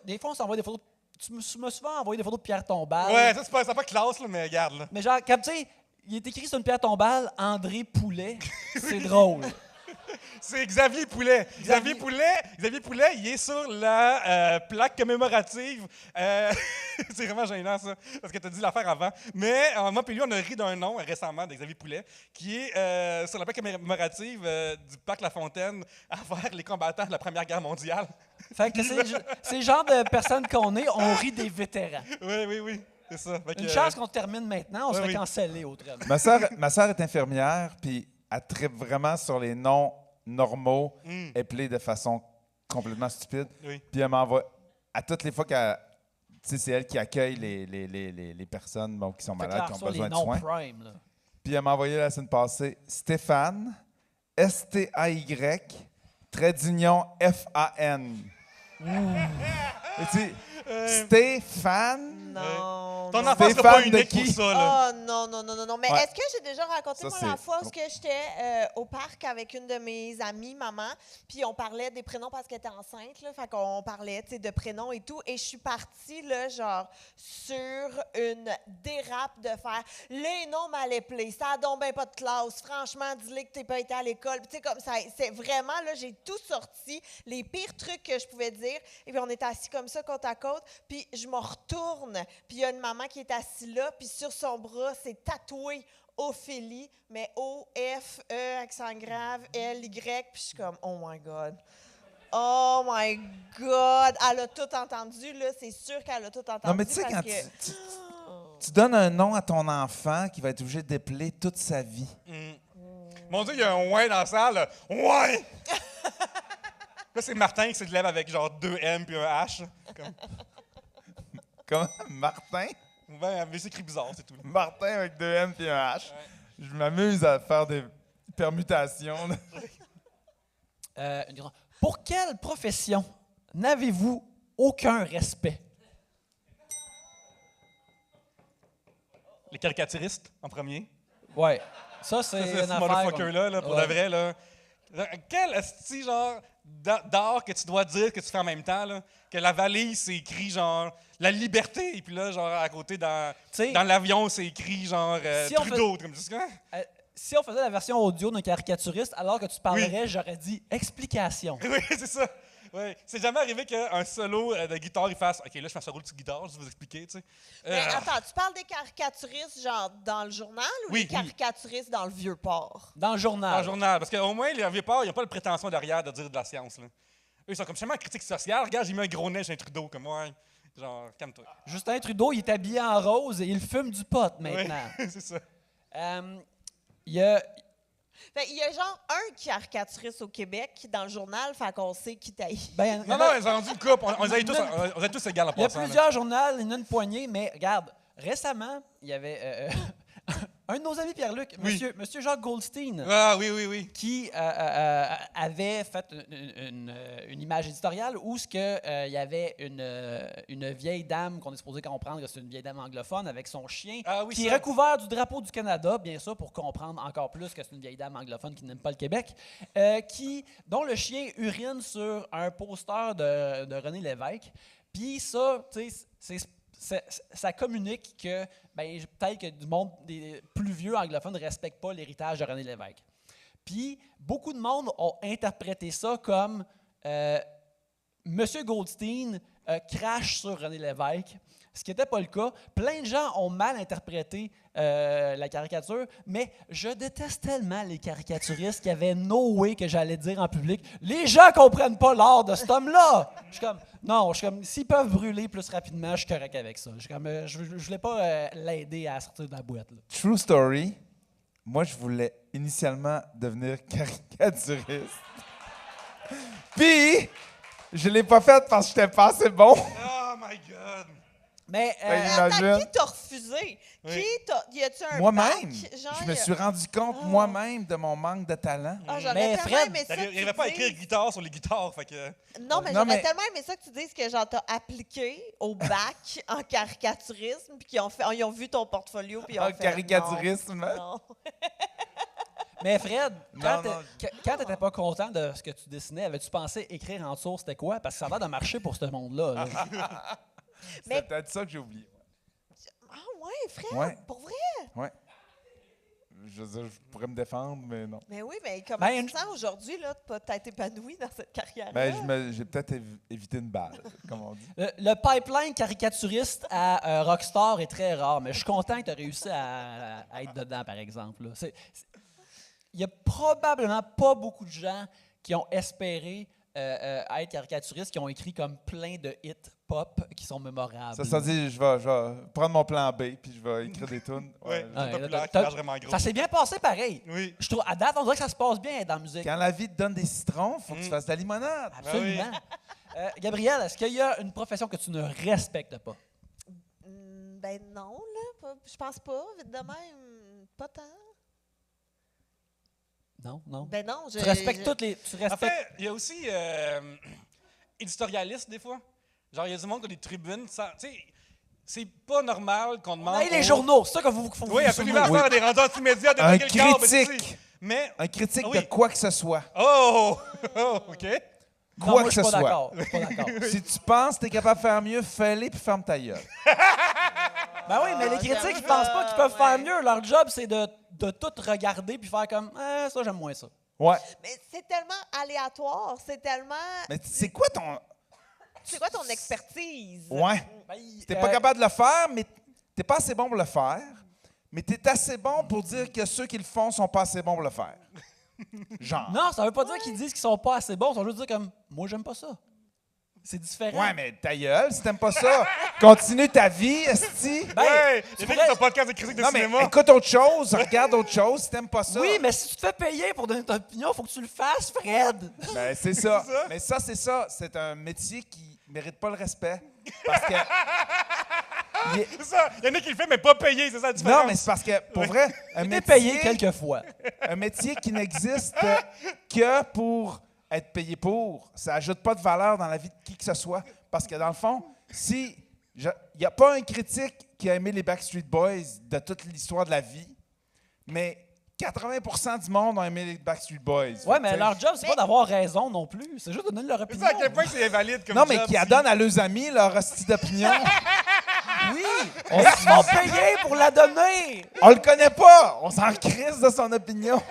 des fois, on s'envoie des photos. Tu m'as souvent envoyé des photos de Pierre Tombal. Ouais, ça, c'est pas classe, là, mais regarde, là. Mais genre, comme tu sais, il est écrit sur une pierre tombale André Poulet. C'est drôle. C'est Xavier Poulet. Xavier Poulet, il est sur la plaque commémorative. C'est vraiment gênant, ça, parce que tu as dit l'affaire avant. Mais moi et lui, on a ri d'un nom récemment de Xavier Poulet, qui est sur la plaque commémorative du parc La Fontaine envers les combattants de la Première Guerre mondiale. Fait que c'est le genre de personnes qu'on est, on rit des vétérans. Oui. C'est ça. Fait que, Une chance qu'on termine maintenant, on se fait oui. canceller autrement. Ma sœur est infirmière, puis elle tripe vraiment sur les noms normaux, appelés de façon complètement stupide. Oui. Puis elle m'envoie, à toutes les fois qu'elle... Tu sais, c'est elle qui accueille les personnes qui sont Fait que malades, là, qui ont reçoit besoin les de noms soins. prime, là. Puis elle m'a envoyé la semaine passée Stéphane, S-T-A-Y, trait d'union F-A-N. Et tu sais, Stéphane... Non. ton non. enfant sera pas Stéphane de unique pour qui? ça, là. Oh non. Mais Ouais. est-ce que j'ai déjà raconté, Ça, moi, c'est- la fois où j'étais au parc avec une de mes amies, maman, puis on parlait des prénoms parce qu'elle était enceinte, là, fait qu'on parlait, tu sais, de prénoms et tout, et je suis partie, là, genre, sur une dérape de faire « Les noms mal appelés, ça a donc ben pas de classe, franchement, dis-le que t'es pas été à l'école. » Puis tu sais, comme ça, c'est vraiment, là, j'ai tout sorti, les pires trucs que je pouvais dire, et puis on était assis comme ça, côte à côte, puis je me retourne, puis il y a une maman qui est assise là, puis sur son bras, c'est tatoué Ophélie, mais O-F-E, accent grave, L-Y, puis je suis comme, oh my God. Oh my God! Elle a tout entendu, là, c'est sûr qu'elle a tout entendu. Non, mais tu sais, parce quand que- tu donnes un nom à ton enfant qui va être obligé d'appeler toute sa vie. Mon Dieu, il y a un ouin dans la salle. Là. Ouais! Là, c'est Martin qui se lève avec genre 2 M puis un H. Comme, Comment? Martin? ben, mais c'est écrit bizarre, c'est tout. Martin avec 2 M puis un H. Je m'amuse à faire des permutations. là. Pour quelle profession n'avez-vous aucun respect? Les caricaturistes, en premier. Ouais. Ça, Ça, c'est c'est une ce affaire. motherfucker-là, là, pour Ouais. de vrai. Là. Quel esti, genre, d'art que tu dois dire que tu fais en même temps, là? Que la valise, c'est écrit, genre, la liberté. Et puis là, genre, à côté, dans T'sais, l'avion, c'est écrit, genre, si on Trudeau. Comme ça. si on faisait la version audio d'un caricaturiste, alors que tu parlerais, j'aurais dit explication. Oui, c'est ça. Oui. C'est jamais arrivé qu'un solo de guitare, il fasse OK, là, je fais un solo de guitare, je vais vous expliquer, tu sais. Mais attends, tu parles des caricaturistes, genre, dans le journal ou Oui. des caricaturistes dans le Vieux-Port? Dans le journal. Dans le journal. Parce qu'au moins, les vieux porcs, ils n'ont pas la prétention derrière de dire de la science. Là. Eux, ils sont comme seulement critique sociale. Regarde, j'ai mis un gros nez chez un Trudeau, comme moi. Genre, calme-toi. Justin Trudeau, il est habillé en rose et il fume du pot maintenant. Oui, c'est ça. Il y a. Fait, il y a genre un caricaturiste au Québec dans le journal, fait qu'on sait qui taille. Ben, Non, ils ont rendu une coupe. On les a tous égales en il y a passant. là. plusieurs journaux, il y en a une poignée, mais regarde, récemment, il y avait un de nos amis Pierre-Luc, Oui. monsieur Jacques Goldstein, Ah, oui. qui avait fait une image éditoriale où il y avait une vieille dame qu'on est supposé comprendre que c'est une vieille dame anglophone avec son chien Ah oui, qui ça. est recouvert du drapeau du Canada, bien sûr, pour comprendre encore plus que c'est une vieille dame anglophone qui n'aime pas le Québec, dont le chien urine sur un poster de René Lévesque. Puis ça, tu sais, ça communique que peut-être que du monde des plus vieux anglophones ne respecte pas l'héritage de René Lévesque. Puis beaucoup de monde ont interprété ça comme Monsieur Goldstein crache sur René Lévesque, ce qui n'était pas le cas. Plein de gens ont mal interprété la caricature, mais je déteste tellement les caricaturistes qu'il y avait no way que j'allais dire en public. Les gens comprennent pas l'art de cet homme-là. Je suis comme, non, s'ils peuvent brûler plus rapidement, je suis correct avec ça. Je voulais pas l'aider à sortir de la boîte. Là. True story. Moi, je voulais initialement devenir caricaturiste. Puis, je l'ai pas fait parce que j'étais pas assez bon. Oh my God. Mais Attends, Imagine. qui t'a refusé? Oui. Y a-tu un Moi-même. bac? Genre, Je me suis rendu compte moi-même de mon manque de talent. J'aurais Mais tellement Fred, aimé ça. que T'arriverais tu pas à écrire dises- guitare sur les guitares, fait que... Non, mais Non, j'aurais mais- tellement aimé ça que tu dises que genre t'as appliqué au bac en caricaturisme puis ils ont vu ton portfolio puis ils ont En fait caricaturisme. non. Mais Fred, Non, quand tu n'étais pas content de ce que tu dessinais, avais-tu pensé écrire en dessous c'était quoi? Parce que ça a l'air de marcher pour ce monde-là. là. C'est Mais- peut-être ça que j'ai oublié. Ah ouais, Fred, Ouais. pour vrai? je veux dire, je pourrais me défendre, mais non. Mais oui, mais comment Ben, tu te sens aujourd'hui là, de pas t'être épanoui dans cette carrière-là? Ben, j'ai peut-être évité une balle, comme on dit. Le pipeline caricaturiste à Rockstar est très rare, mais je suis content que tu aies réussi à être dedans, par exemple. là. Il y a probablement pas beaucoup de gens qui ont espéré être caricaturistes, qui ont écrit comme plein de hits pop qui sont mémorables. Ça dit, je vais prendre mon plan B, puis je vais écrire des tunes. Ouais. Ouais, populaire, là, qui marche vraiment gros. Ça s'est bien passé pareil. Oui. Je trouve, à date, on dirait que ça se passe bien dans la musique. Quand la vie te donne des citrons, faut que tu fasses de la limonade. Absolument. Gabrielle, est-ce qu'il y a une profession que tu ne respectes pas? Ben non, là. Je pense pas. Vite de même, pas tant. Non, non. Ben non. Tu respectes toutes les. Tu En respectes. fait, il y a aussi éditorialiste, des fois. Genre, il y a du monde qui a des tribunes. Tu sais, c'est pas normal qu'on demande. Hey, les journaux, c'est ça que vous faut Oui, vous absolument. souvenir. Faire des rendus antimédias de Un quelqu'un le câble, critique. tu sais. Mais. Un critique Oui. de quoi que ce soit. Oh! Oh, OK. Non, Quoi moi, que je ce suis pas soit. d'accord. Je suis pas d'accord. Si tu penses que tu es capable de faire mieux, fais-le puis ferme ta gueule. Ben oui, mais les critiques, ils pensent pas qu'ils peuvent faire mieux. Leur job, c'est de tout regarder puis faire comme ça, j'aime moins ça. Ouais. Mais c'est tellement aléatoire. C'est tellement. Mais c'est quoi ton. C'est quoi ton expertise? Ouais. Ben, T'es pas capable de le faire, mais t'es pas assez bon pour le faire. Mais t'es assez bon pour dire que ceux qui le font sont pas assez bons pour le faire. Genre. Non, ça veut pas dire qu'ils disent qu'ils sont pas assez bons. Ils sont juste dire comme moi, j'aime pas ça. C'est différent. Ouais, mais ta gueule, si t'aimes pas ça, continue ta vie, esti. Ben, Ouais! tu Il y a pourrais- des podcast de critique de Non, mais cinéma. écoute autre chose, regarde autre chose si t'aimes pas ça. Oui, mais si tu te fais payer pour donner ton opinion, il faut que tu le fasses, Fred. Ben, c'est ça. C'est ça. Mais ça, c'est ça. C'est un métier qui mérite pas le respect. Parce que. C'est ça. Il y en a qui le font, mais pas payé. C'est ça la différence. Non, mais c'est parce que, pour vrai, un Il est payé métier, quelques fois. un métier qui n'existe que pour être payé pour, ça ajoute pas de valeur dans la vie de qui que ce soit. Parce que dans le fond, si il n'y a pas un critique qui a aimé les Backstreet Boys de toute l'histoire de la vie, mais 80% du monde ont aimé les Backstreet Boys. Ouais, mais T'sais. leur job, c'est pas d'avoir raison non plus. C'est juste de donner leur C'est opinion. ça à quel point c'est invalide comme Non, mais job, qui si- donnent à leurs amis leur hostie d'opinion. Oui, ils se font payer pour la donner. On le connaît pas. On s'en crisse de son opinion.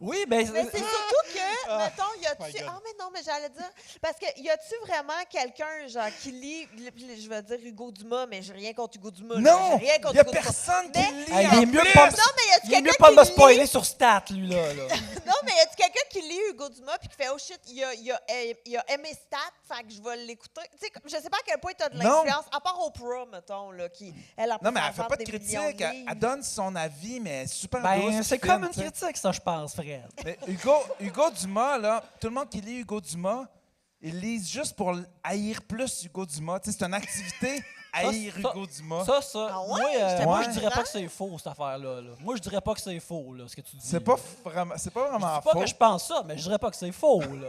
Oui, ben Mais c'est surtout que, mettons, y my a-tu. God. Ah, mais non, mais j'allais dire. Parce que y a-tu vraiment quelqu'un, genre, qui lit. Je vais dire Hugo Dumas, mais j'ai rien contre Hugo Dumas. là, Non, j'ai rien il contre n'y a Hugo Dumas. personne qui Mais- lit. Hey, en il est mieux plus. pas, Non, mais y a-tu il est mieux quelqu'un pas de me qui spoiler lit. sur Stat, lui, là. Non, mais y a-tu quelqu'un qui lit Hugo Dumas puis qui fait oh shit, il a aimé Stat, fait que je vais l'écouter. Tu sais, je sais pas à quel point t'as de Non. l'influence, à part Oprah, mettons, là, qui, elle a Non, mais pu elle fait faire pas de des critique. millions de Elle livres. donne son avis, mais elle est super Ben, douce. c'est fine, comme une tu sais. critique, ça, je pense, Fred. Mais Hugo Dumas, là, tout le monde qui lit Hugo Dumas, ils lisent juste pour haïr plus Hugo Dumas. Tu sais, c'est une activité, haïr ça- Hugo Dumas. Ça, Ah ouais? moi, J'étais moi, pas je au dirais courant. pas que c'est faux, cette affaire-là. là. Moi, je dirais pas que c'est faux, là, ce que tu dis. C'est pas vraiment Je dis pas faux. que je pense ça, mais je dirais pas que c'est faux, là.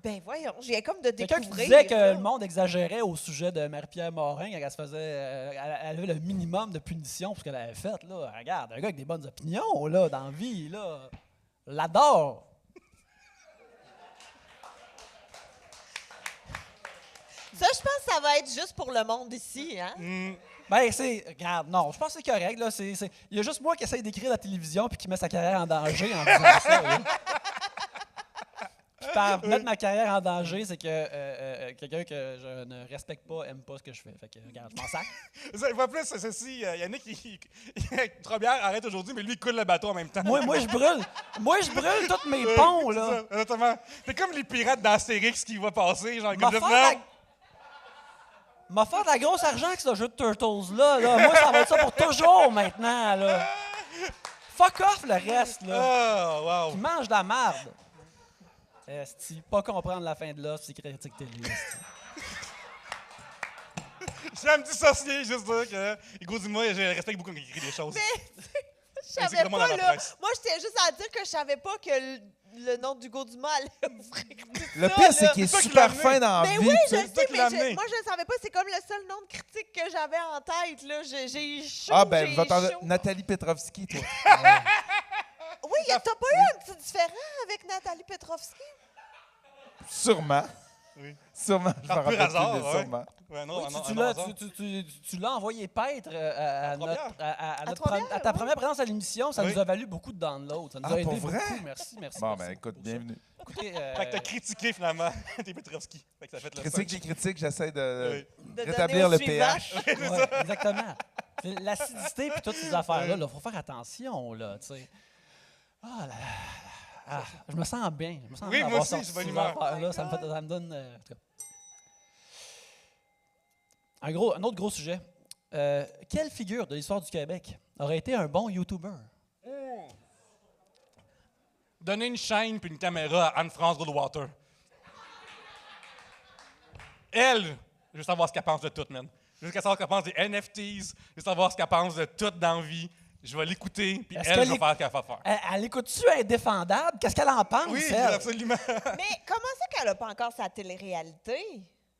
Ben voyons, j'ai comme de Quelqu'un découvrir. qui disait que là. le monde exagérait au sujet de Marie-Pierre Morin quand elle se faisait. Elle avait le minimum de punition pour ce qu'elle avait fait, là. Regarde, un gars avec des bonnes opinions, là, dans la vie, là. L'adore. Ça, je pense que ça va être juste pour le monde ici, hein? Ben, c'est. Regarde, non, je pense que c'est correct, là. Il y a juste moi qui essaye d'écrire la télévision puis qui met sa carrière en danger en disant ça, là. Puis par mettre ma carrière en danger, c'est que quelqu'un que je ne respecte pas aime pas ce que je fais. Fait que, regarde, je m'en sac. Ça, il va plus, ceci. Yannick, Trop-Bière arrête aujourd'hui, mais lui, il coule le bateau en même temps. Moi, je brûle. Moi, je brûle tous mes ponts, C'est là. ça, exactement. C'est comme les pirates d'Astérix qui va passer, genre, M'a comme faire de la grosse argent avec ce jeu de Turtles-là. Là. Moi, ça va être ça pour toujours maintenant. Là. Fuck off le reste. Là. Oh, wow. Tu manges de la merde. Esti, pas comprendre la fin de l'offre, c'est critique télé. esti. J'aime me dissocier, juste dire que Hugo Dumas, je respecte beaucoup quand il écrit des choses. Je c'est savais vraiment pas, dans la là. presse. Moi, je tiens juste à dire que je savais pas que le nom d'Hugo Dumas allait ouvrir tout Le ça, pire, là. c'est qu'il est C'est ça qui super l'a fin dans la Mais vie. oui, tu je sais. sais, ça qui l'a mais amené. moi, je ne savais pas. C'est comme le seul nom de critique que j'avais en tête, là. J'ai chaud, Ah, ben, j'ai va t'en- chaud. Nathalie Petrovski, toi. Oui, t'as pas eu un petit différent avec Nathalie Petrovski? Sûrement. Oui. Sûrement, je me Par pur rappelle hasard, plus, mais ouais. sûrement. Ouais, non, Oui, un tu an l'as hasard. tu l'as envoyé paître à première. Trois-Bières, à ta oui. première présence à l'émission. Ça Oui. nous a valu beaucoup de downloads. Ça nous Ah, a aidé pour vrai? beaucoup. Merci, merci. Bon, merci ben écoute, pour ça. bienvenue. Écoutez, Fait que t'as critiqué finalement des Petrovski. Fait que ça fait le Critique cinq. les critiques, j'essaie de De rétablir donner le au suivant. pH. ouais, exactement. L'acidité puis toutes ces affaires-là, il faut faire attention, là, tu sais. Ah là là. Ah, je me sens bien. Je me sens Oui, bien moi d'avoir aussi, sorti j'ai bonne ces humeur. affaires-là. Ça me donne... en tout cas. Un autre gros sujet. Quelle figure de l'histoire du Québec aurait été un bon YouTuber? Donner une chaîne puis une caméra à Anne-France Goldwater. Elle, je veux savoir ce qu'elle pense de tout, man. Je veux savoir ce qu'elle pense des NFTs, je veux savoir ce qu'elle pense de tout dans la vie. Je vais l'écouter, puis Est-ce elle, qu'elle je vais éc- faire ce qu'elle va faire. Elle écoute-tu Indéfendable? Qu'est-ce qu'elle en pense, Oui, elle? absolument. Mais comment ça qu'elle n'a pas encore sa télé-réalité?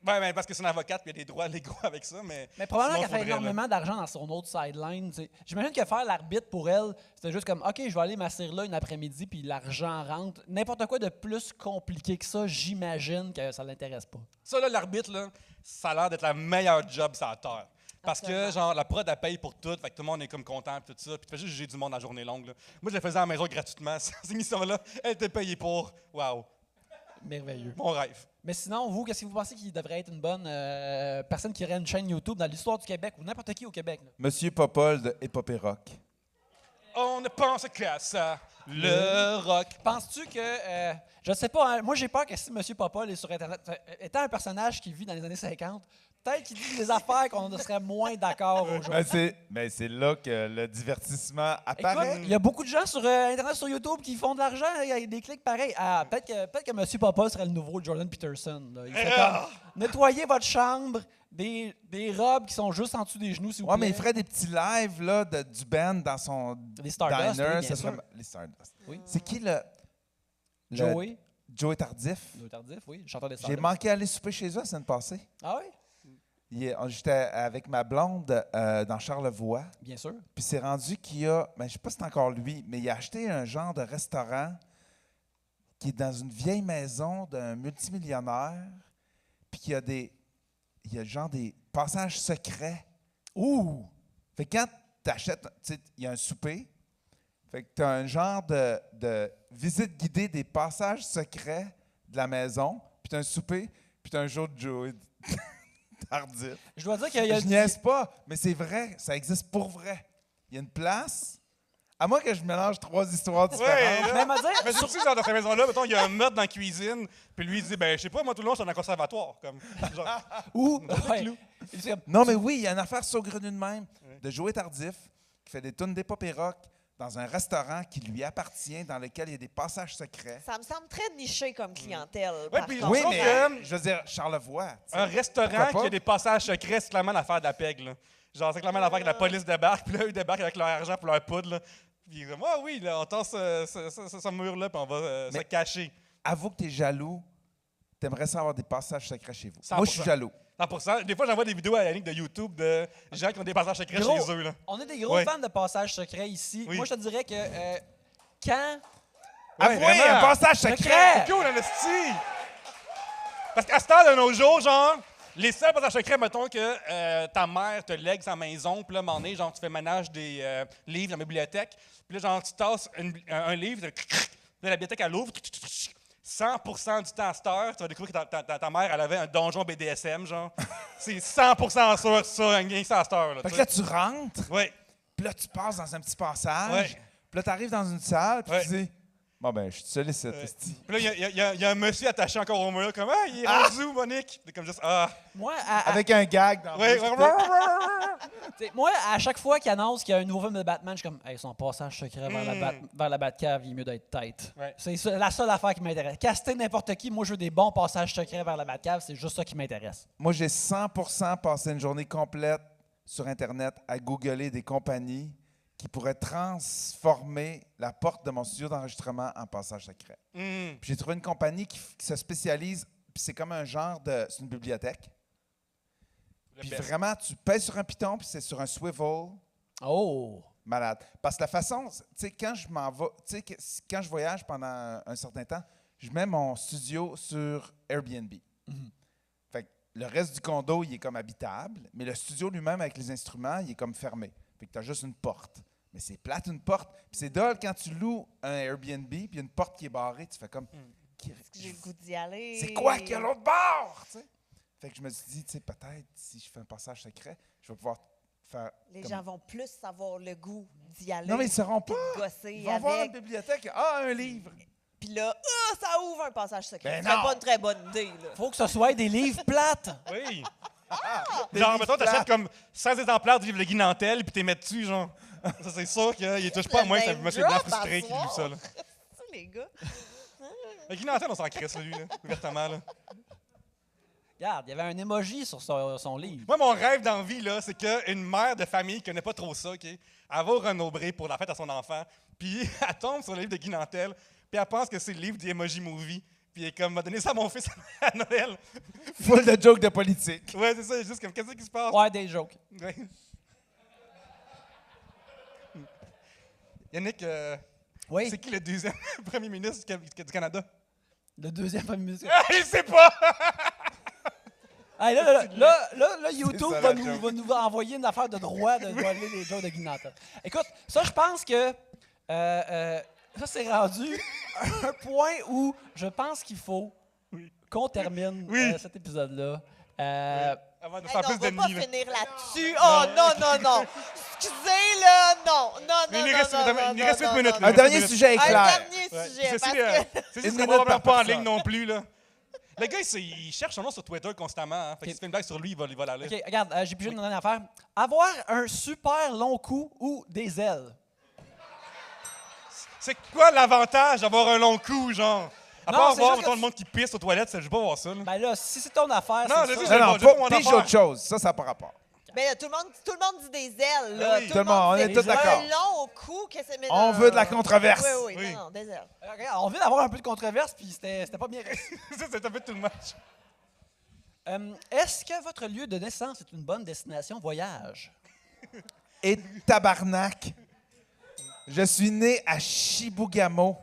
Ben, parce que c'est une avocate, puis il y a des droits légaux avec ça, mais... Mais probablement sinon, qu'elle fait faudrait, là. énormément d'argent dans son autre sideline. Tu sais. J'imagine que faire l'arbitre pour elle, c'était juste comme OK, je vais aller m'asseoir là une après-midi, puis l'argent rentre. N'importe quoi de plus compliqué que ça, j'imagine que ça l'intéresse pas. Ça, là, l'arbitre, là, ça a l'air d'être la meilleure job sur la terre. Parce que, Absolument. genre, la prod, elle paye pour tout, fait que tout le monde est comme content, puis tout ça. Puis tu fais juste juger du monde la journée longue, là. Moi, je le faisais à la maison gratuitement. Cette émission-là, elle était payée pour. Waouh, Merveilleux. mon rêve. Mais sinon, vous, qu'est-ce que vous pensez qu'il devrait être une bonne personne qui aurait une chaîne YouTube dans l'histoire du Québec ou n'importe qui au Québec? Là? Monsieur Popol de Épopée Rock. On ne pense qu'à ça, le rock. Penses-tu que. Je sais pas, hein, moi j'ai peur que si M. Popol est sur Internet, étant un personnage qui vit dans les années 50, peut-être qu'il dit des affaires qu'on serait moins d'accord aujourd'hui. C'est là que le divertissement Écoute, apparaît. il y a beaucoup de gens sur Internet, sur YouTube, qui font de l'argent avec des clics pareils. Ah, peut-être que M. Popol serait le nouveau Jordan Peterson. Là. Il serait comme, nettoyez votre chambre, des robes qui sont juste en dessous des genoux, s'il vous Ouais, plaît. mais il ferait des petits lives là, du band dans son Les Stardust, diner. oui, bien ça sûr. serait- Les Stardust. Oui. C'est qui le Joey, Joey Tardif? Joey Tardif, oui, le chanteur des J'ai Stardust. manqué aller souper chez eux la semaine passée. Ah oui? J'étais avec ma blonde dans Charlevoix. Bien sûr. Puis c'est rendu qu'il y a, je ne sais pas si c'est encore lui, mais il a acheté un genre de restaurant qui est dans une vieille maison d'un multimillionnaire, puis il y a genre des passages secrets. Ouh! Fait que quand tu achètes, tu sais, il y a un souper, fait que tu as un genre de visite guidée des passages secrets de la maison, puis tu as un souper, puis tu as un jour de Joey Tardif. Je dois dire qu'il y a Je niaise pas, mais c'est vrai, ça existe pour vrai. Il y a une place. À moins que je mélange trois histoires différentes. Ouais, Mais m'a dire, mais c'est aussi, genre, dans cette maison-là, mettons, il y a un meurtre dans la cuisine, puis lui, il dit, ben, je sais pas, moi, tout le long, je suis dans un conservatoire. Comme, genre, où? clou. Il dit comme, Non, mais oui, il y a une affaire saugrenue de même, de Joey Tardif, qui fait des tunes d'épopée rock dans un restaurant qui lui appartient, dans lequel il y a des passages secrets. Ça me semble très niché comme clientèle. Ouais, par puis contre. Oui, trouve mais que- je veux dire, Charlevoix. tu sais. un restaurant Pourquoi pas? qui a des passages secrets, c'est clairement l'affaire de la PEG, là. Genre, c'est clairement l'affaire que la police débarque, puis là, ils débarquent avec leur argent pour leur poudre, là. Puis ils disent, ah oui, là, on tend ce mur-là, puis on va se Mais- cacher. Avoue que tu es jaloux. Tu aimerais ça avoir des passages secrets chez vous. 100%. Moi, je suis jaloux. 100%. Des fois, j'envoie des vidéos à la ligne de YouTube de gens qui ont des passages secrets Gros. chez eux, là. on est des gros Ouais. fans de passages secrets ici. Oui. Moi, je te dirais que quand... Avouez, vraiment. un passage Secret! secret! Cool, en esti! Parce qu'à ce temps de nos jours, genre, les seuls passages secrets, mettons que ta mère te lègue sa maison, puis là, à un moment donné, genre, tu fais ménage des livres dans la bibliothèque, puis là, genre, tu tasses un livre, puis là, la bibliothèque, elle ouvre, 100% du temps à cette heure, tu vas découvrir que ta mère, elle avait un donjon BDSM, genre. C'est 100% sûr, ça, un gain à cette heure, là. Fait tu que là, sais. tu rentres, Ouais. puis là, tu passes dans un petit passage, Ouais. puis là, tu arrives dans une salle, puis Ouais. tu dis, bon, ben, je suis seul ici, esti. Puis là, il y a un monsieur attaché encore au mur, comme, ah, il est rendu où, Monique? Puis comme juste, ah. Moi, Avec un gag dans Ouais, le t'sais, moi, à chaque fois qu'il annonce qu'il y a un nouveau film de Batman, je suis comme, hey, son passage secret vers la Batcave, il est mieux d'être tête. Ouais. C'est la seule affaire qui m'intéresse. Caster n'importe qui, moi, je veux des bons passages secrets vers la Batcave, c'est juste ça qui m'intéresse. Moi, j'ai 100% passé une journée complète sur Internet à googler des compagnies qui pourraient transformer la porte de mon studio d'enregistrement en passage secret. Hum. Puis j'ai trouvé une compagnie qui se spécialise, puis c'est comme un genre de... C'est une bibliothèque. Le Puis best. vraiment, tu pèses sur un piton, puis c'est sur un swivel. Oh! Malade. Parce que la façon, tu sais, quand je m'en vais, tu sais, quand je voyage pendant un certain temps, je mets mon studio sur Airbnb. Fait que le reste du condo, il est comme habitable, mais le studio lui-même, avec les instruments, il est comme fermé. Fait que tu as juste une porte. Mais c'est plate, une porte. Puis c'est dole quand tu loues un Airbnb, puis il y a une porte qui est barrée, tu fais comme... Est-ce que j'ai le goût d'y aller? C'est quoi qu'il y a à l'autre bord? Tu sais? Fait que je me suis dit, tu sais, peut-être, si je fais un passage secret, je vais pouvoir faire... Les comme- gens vont plus avoir le goût d'y aller. Non, mais ils ne sauront pas. puis de gosser Ils vont voir avec. une bibliothèque. Ah, un livre. Puis là, ça ouvre un passage secret. Ben Ce serait non. pas une très bonne idée, là. Faut que ce soit des livres plates. Oui. Des Genre, livres mettons, t'achètes plates. comme 16 exemplaires du livre de Guy Nantel, puis t'es mets dessus, genre. Ça, c'est sûr qu'il ne touche pas à moins que c'est name M. Blanc drop frustré à qui lit ça, soir. là. Ça, les gars. Mais Guy Nantel, on s'en crisse, lui, là, ouvertement, là. Regarde, il y avait un emoji sur son livre. Moi, mon rêve d'envie, là, c'est qu'une mère de famille qui connaît pas trop ça, OK, elle va au Renaud-Bré pour la fête à son enfant, puis elle tombe sur le livre de Guy Nantel, puis elle pense que c'est le livre du Emoji Movie, puis elle est comme, m'a donné ça à mon fils à Noël. Full de jokes de politique. Ouais, c'est ça, juste comme, qu'est-ce qui se passe? Ouais, des jokes. Ouais. Yannick, Oui, c'est qui le deuxième premier ministre du Canada? le deuxième premier ministre. Ah, il sait pas! Hey, là, YouTube ça, va la joke. nous envoyer une affaire de droit de voler les jokes de Guy Nantel. Écoute, ça, je pense que ça, c'est rendu un point où je pense qu'il faut qu'on termine Oui. cet épisode-là. Avant de Hey, faire non, plus on va pas d'ennemis, là. finir là-dessus. Oh, non. Excusez, là, non. Mais il nous reste 8 minutes. là. Un dernier sujet Un clair. dernier Ouais. sujet, Ceci, parce que... Ceci Une sera minute probablement par pas en personne. ligne non plus, là. Le gars, il cherche son nom sur Twitter constamment. Hein. Fait que Ok. si tu fais une blague sur lui, il va la lire. OK, regarde, j'ai pigé une dernière affaire. Avoir un super long cou ou des ailes. C'est quoi l'avantage d'avoir un long cou, genre? À Non, part c'est voir juste que mettons, le monde qui pisse aux toilettes, je veux pas voir ça. Là. Ben là, si c'est ton affaire, Non, c'est je sais, ça. Non, non, j'ai pas mon pige affaire. autre chose. Ça n'a pas rapport. Mais là, tout le monde dit des ailes, là. Ah oui. Tout le monde, on est dit tous des d'accord. Un long cou, que c'est... mais On non. veut de la controverse. Oui, Oui. non, des ailes. Regarde, on vient d'avoir un peu de controverse, puis c'était pas bien réussi. Ça, c'est un peu tout le match. Est-ce que votre lieu de naissance est une bonne destination voyage? Et tabarnak, je suis né à Chibougamau.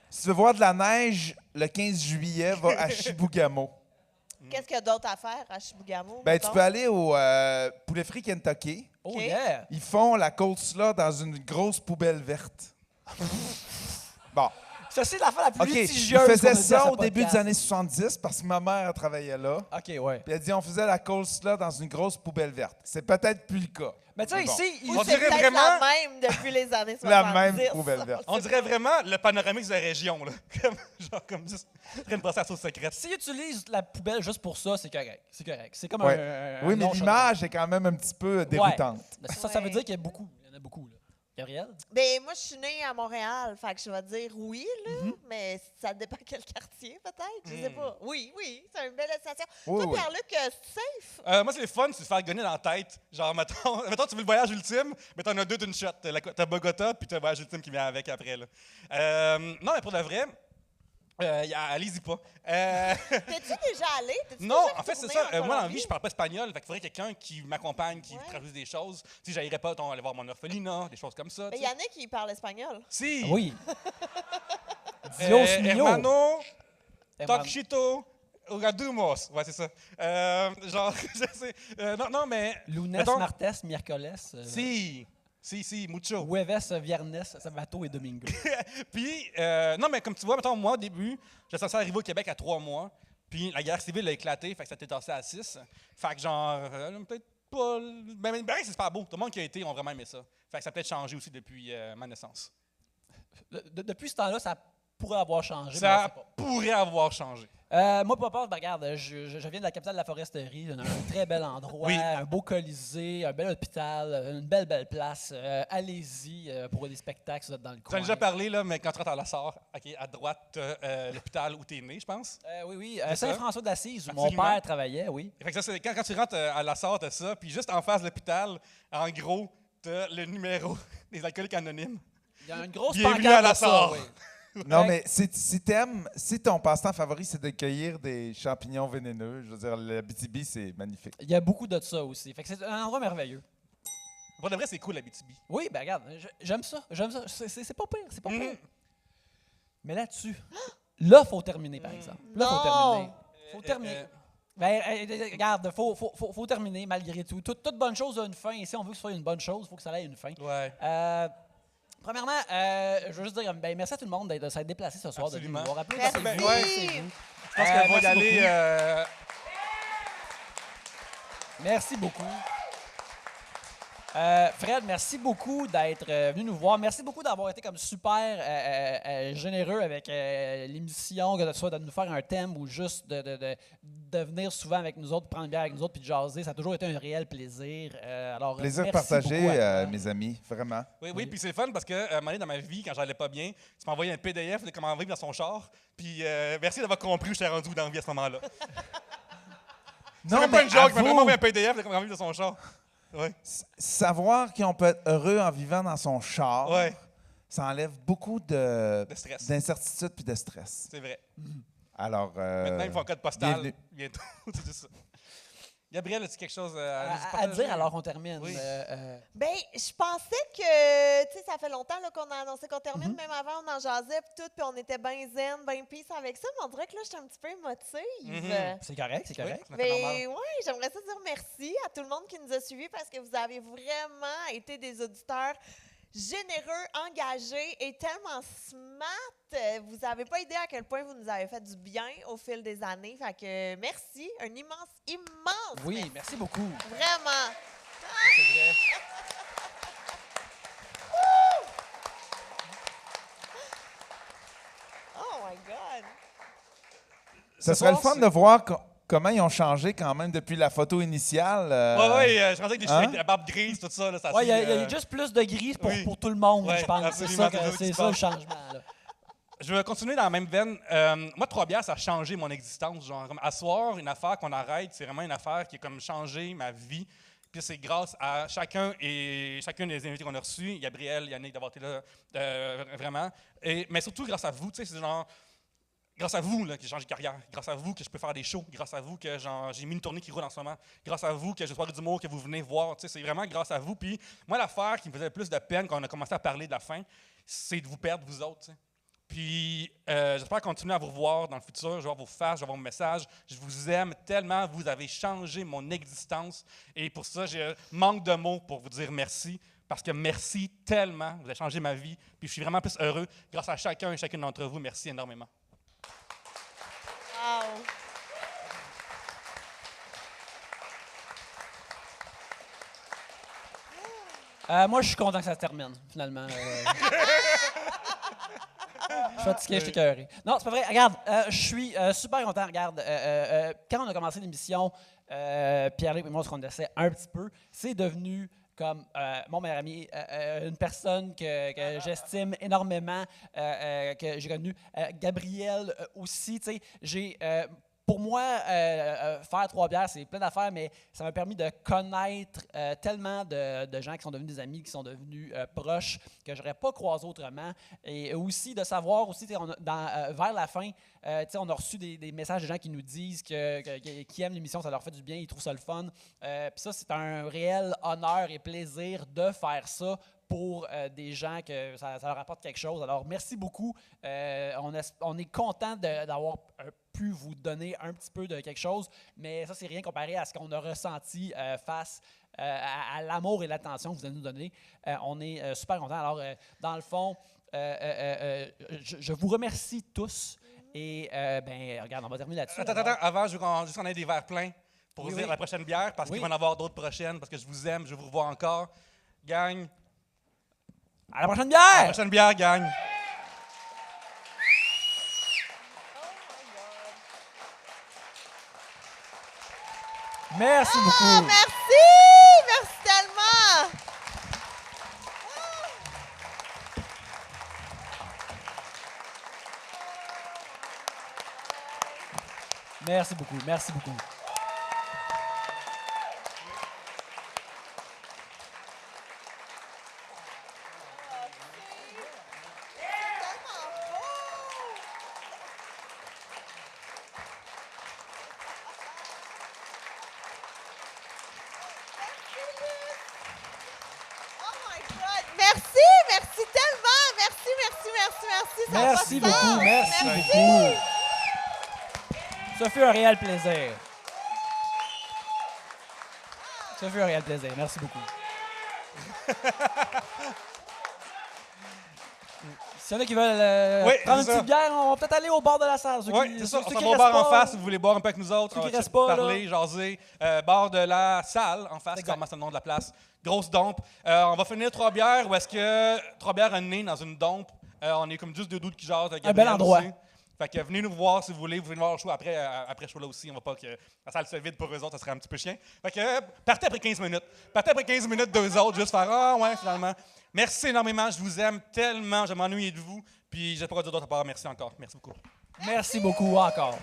Si tu veux voir de la neige, le 15 juillet, va à Chibougamau. Qu'est-ce qu'il y a d'autre à faire à Chibougamau? Ben, tu mettons? peux aller au Poulet Frit Kentucky. Oh OK. yeah! Ils font la coleslaw dans une grosse poubelle verte. Bon, Ça, c'est l'affaire la plus OK. Ils litigieuse qu'on a faisaient dit à ça ce au début des podcast. années 70 parce que ma mère travaillait là. OK, ouais. Puis elle dit on faisait la coleslaw dans une grosse poubelle verte. C'est peut-être plus le cas. Mais tu sais, Mais bon. ici, Ou On c'est dirait peut-être vraiment- la même depuis les années 70. La même poubelle verte. On dirait vraiment le panoramique de la région, là. Comme juste en train de passer à la sauce secrète. s'ils utilisent la poubelle juste pour ça, c'est correct. C'est correct. C'est comme Ouais. un Oui, mais non l'image est quand même un petit peu déroutante. Ouais. Ça veut dire qu'il y a beaucoup. Il y en a beaucoup, là. Gabriel? Ben, moi, je suis née à Montréal, fait que je vais dire oui, là, Mm-hmm. mais ça dépend quel quartier, peut-être, je sais pas. Oui, c'est une belle destination. Oui, Toi, oui. Pierre-Luc, c'est safe? Moi, c'est le fun, c'est de faire gonner dans la tête. Genre, mettons, tu veux le voyage ultime, mais t'en as deux d'une shot. T'as Bogota, puis t'as le voyage ultime qui vient avec après. Là. Non, mais pour de vrai, allez-y pas. T'es-tu déjà allé? T'es-tu Non, déjà en fait, c'est retourné ça. en Moi, dans la Colombie? vie, je parle pas espagnol. Fait qu'il faudrait quelqu'un qui m'accompagne, qui Ouais. traduise des choses. Si j'aillerais pas, aller voir mon orphelinat, des choses comme ça. Mais tu sais. Yannick, il parle espagnol. Si. Oui. Dios mio. Hermano, Hermano. Toxito, Ogadumos. Ouais, c'est ça. Genre, je sais. Non, mais. Lunes, mettons- martes, miércoles. Si, mucho. Jueves, viernes, sabato et domingo. Puis, non, mais comme tu vois, mettons, moi, au début, j'étais censé arriver au Québec à 3 mois. Puis, la guerre civile a éclaté, fait que ça s'est tassé à 6. Fait que, genre, peut-être pas. Ben, c'est super beau. Tout le monde qui a été ont vraiment aimé ça. Fait que ça a peut-être changé aussi depuis ma naissance. Depuis ce temps-là, ça pourrait avoir changé. mais on Ça sait pas. pourrait avoir changé. Moi, papa, ben, regarde, je viens de la capitale de la foresterie, un très bel endroit, Oui. un beau colisée, un bel hôpital, une belle place. Allez-y pour des spectacles si vous êtes dans le Tu en coin. as déjà parlé, là, mais quand tu rentres à la Sarre, à droite, l'hôpital où tu es né, je pense. Oui, C'est ça? Saint-François d'Assise, où mon Absolument. père travaillait, oui. Fait que ça, c'est quand tu rentres à la Sarre, t'as ça. Puis juste en face de l'hôpital, en gros, t'as le numéro des alcooliques anonymes. Il y a une grosse Bienvenue pancarte à la de ça, Sarre. oui. Non, Ouais. mais si ton passe-temps favori, c'est de cueillir des champignons vénéneux, je veux dire, le BTB, c'est magnifique. Il y a beaucoup de ça aussi. Fait que c'est un endroit merveilleux. Pour de vrai, c'est cool, la BTB. Oui, ben regarde, j'aime ça. C'est pas pire, c'est pas pire. Mais là-dessus, là, faut terminer, par exemple. Là, faut Non. terminer. Faut terminer. Ben, regarde, faut terminer malgré tout. Toute bonne chose a une fin. Et si on veut que ce soit une bonne chose, il faut que ça ait une fin. Ouais. Premièrement, je veux juste dire merci à tout le monde de s'être déplacé ce soir. Absolument. De nous voir. Merci. Ben, Oui. ouais, je pense qu'elle va y merci aller. Merci beaucoup. Fred, merci beaucoup d'être venu nous voir. Merci beaucoup d'avoir été comme super généreux avec l'émission, que ce soit de nous faire un thème ou juste de venir souvent avec nous autres, prendre une bière avec nous autres puis de jaser. Ça a toujours été un réel plaisir. Alors, Plaisir merci partagé, beaucoup à toi. mes amis, vraiment. Oui, puis c'est le fun parce que un moment donné, dans ma vie, quand j'allais pas bien, tu m'as envoyé un PDF de comment vivre dans son char. Puis merci d'avoir compris où j'étais rendu dans la vie à ce moment-là. C'est même pas une joke, il m'a vraiment envoyé un PDF de comment vivre dans son char. Ouais. Savoir qu'on peut être heureux en vivant dans son char, Ouais. ça enlève beaucoup De stress. d'incertitude puis de stress. C'est vrai. Alors, Maintenant, ils me font un code postal. bienvenue. Bientôt, c'est juste ça. Gabriel, as-tu quelque chose à nous À partager? dire alors qu'on termine. Oui. Ben, je pensais que, tu sais, ça fait longtemps là, qu'on a annoncé qu'on termine, même avant, on en jasait puis tout, puis on était bien zen, bien peace avec ça, mais on dirait que là, j'étais un petit peu émotive. C'est correct, c'est correct. Oui, ça fait normal. Mais oui, j'aimerais ça dire merci à tout le monde qui nous a suivis parce que vous avez vraiment été des auditeurs généreux, engagés et tellement smart. Vous n'avez pas idée à quel point vous nous avez fait du bien au fil des années. Fait que merci, un immense Oui, merci beaucoup. Vraiment. C'est vrai. Oh my God. ça serait le fun de voir comment ils ont changé quand même depuis la photo initiale. Oui, je pensais que des cheveux avec la barbe grise, tout ça. Là, ça Oui, il y suit, a juste plus de gris oui. pour tout le monde, Ouais, je pense. C'est absolument, ça, c'est ça qui c'est se ça le passe. changement. Là. Je vais continuer dans la même veine. Moi, Trois-Bières, ça a changé mon existence. Genre, comme asseoir, une affaire qu'on arrête, c'est vraiment une affaire qui a comme changé ma vie. Puis c'est grâce à chacun et chacune des invités qu'on a reçus, Gabriel, Yannick, d'avoir été là, vraiment. Mais surtout grâce à vous, tu sais, c'est genre... Grâce à vous là, que j'ai changé de carrière. Grâce à vous que je peux faire des shows. Grâce à vous que j'ai mis une tournée qui roule en ce moment. Grâce à vous que j'ai soirée d'humour que vous venez voir. Tu sais, c'est vraiment grâce à vous. Puis moi, l'affaire qui me faisait le plus de peine quand on a commencé à parler de la fin, c'est de vous perdre, vous autres. Tu sais. Puis j'espère continuer à vous revoir dans le futur. Je vais voir vos faces, je vais voir vos messages. Je vous aime tellement. Vous avez changé mon existence. Et pour ça, j'ai manque de mots pour vous dire merci. Parce que merci tellement. Vous avez changé ma vie. Puis je suis vraiment plus heureux grâce à chacun et chacune d'entre vous. Merci énormément. Wow. Moi, je suis content que ça se termine, finalement. Je suis fatigué, je suis écœuré. Non, c'est pas vrai. Regarde, je suis super content. Regarde, quand on a commencé l'émission, Pierre-Luc et moi, on se connaissait un petit peu. C'est devenu comme mon meilleur ami, une personne que j'estime énormément, que j'ai connue. Gabriel aussi, tu sais, pour moi, faire Trois-Bières, c'est plein d'affaires, mais ça m'a permis de connaître tellement de gens qui sont devenus des amis, qui sont devenus proches, que je n'aurais pas croisé autrement. Et aussi de savoir, aussi, vers la fin, on a reçu des messages de gens qui nous disent qu'ils aiment l'émission, ça leur fait du bien, ils trouvent ça le fun. Puis ça, c'est un réel honneur et plaisir de faire ça pour des gens que ça leur apporte quelque chose. Alors, merci beaucoup. On est content d'avoir pu vous donner un petit peu de quelque chose, mais ça, c'est rien comparé à ce qu'on a ressenti face à l'amour et l'attention que vous allez nous donner. On est super contents. Alors, dans le fond, je vous remercie tous. Et, regarde, on va terminer là-dessus. Attends, avant, je veux qu'on ait des verres pleins pour Oui, dire oui. la prochaine bière, parce Oui. qu'il va y en avoir d'autres prochaines, parce que je vous aime, je veux vous revoir encore. Gang. À la prochaine La bière! prochaine bière, gang. Merci beaucoup. Ah, merci! Merci tellement! Merci beaucoup. Merci beaucoup. Oh my God! Merci tellement! Merci. Ça a Merci pas de sens. beaucoup. Merci beaucoup. Ce fut un réel plaisir. Ce fut un réel plaisir. Merci beaucoup. S'il y en a qui veulent Oui, prendre une c'est ça. petite bière, on va peut-être aller au bord de la salle. Oui, c'est ça. On s'en va au bar en face si vous voulez boire un peu avec nous autres. Ceux On qui va restent pas, parler, jaser. Bar de la salle en face, Exact. comment c'est le nom de la place. Grosse dompe. On va finir 3 bières ou est-ce que 3 bières un nez dans une dompe. On est comme juste deux doutes qui jasent. avec Un bel Gabriel endroit. aussi. Fait que venez nous voir si vous voulez. Vous venez voir le show après le show là aussi. On va pas que la salle se vide pour eux autres, ça serait un petit peu chiant. Fait que partez après 15 minutes. Partez après 15 minutes, deux autres, juste faire ah ouais, finalement. Merci énormément, je vous aime tellement, je m'ennuie de vous. Puis j'ai pas quoi dire d'autre à part. Merci encore. Merci beaucoup. Merci beaucoup encore.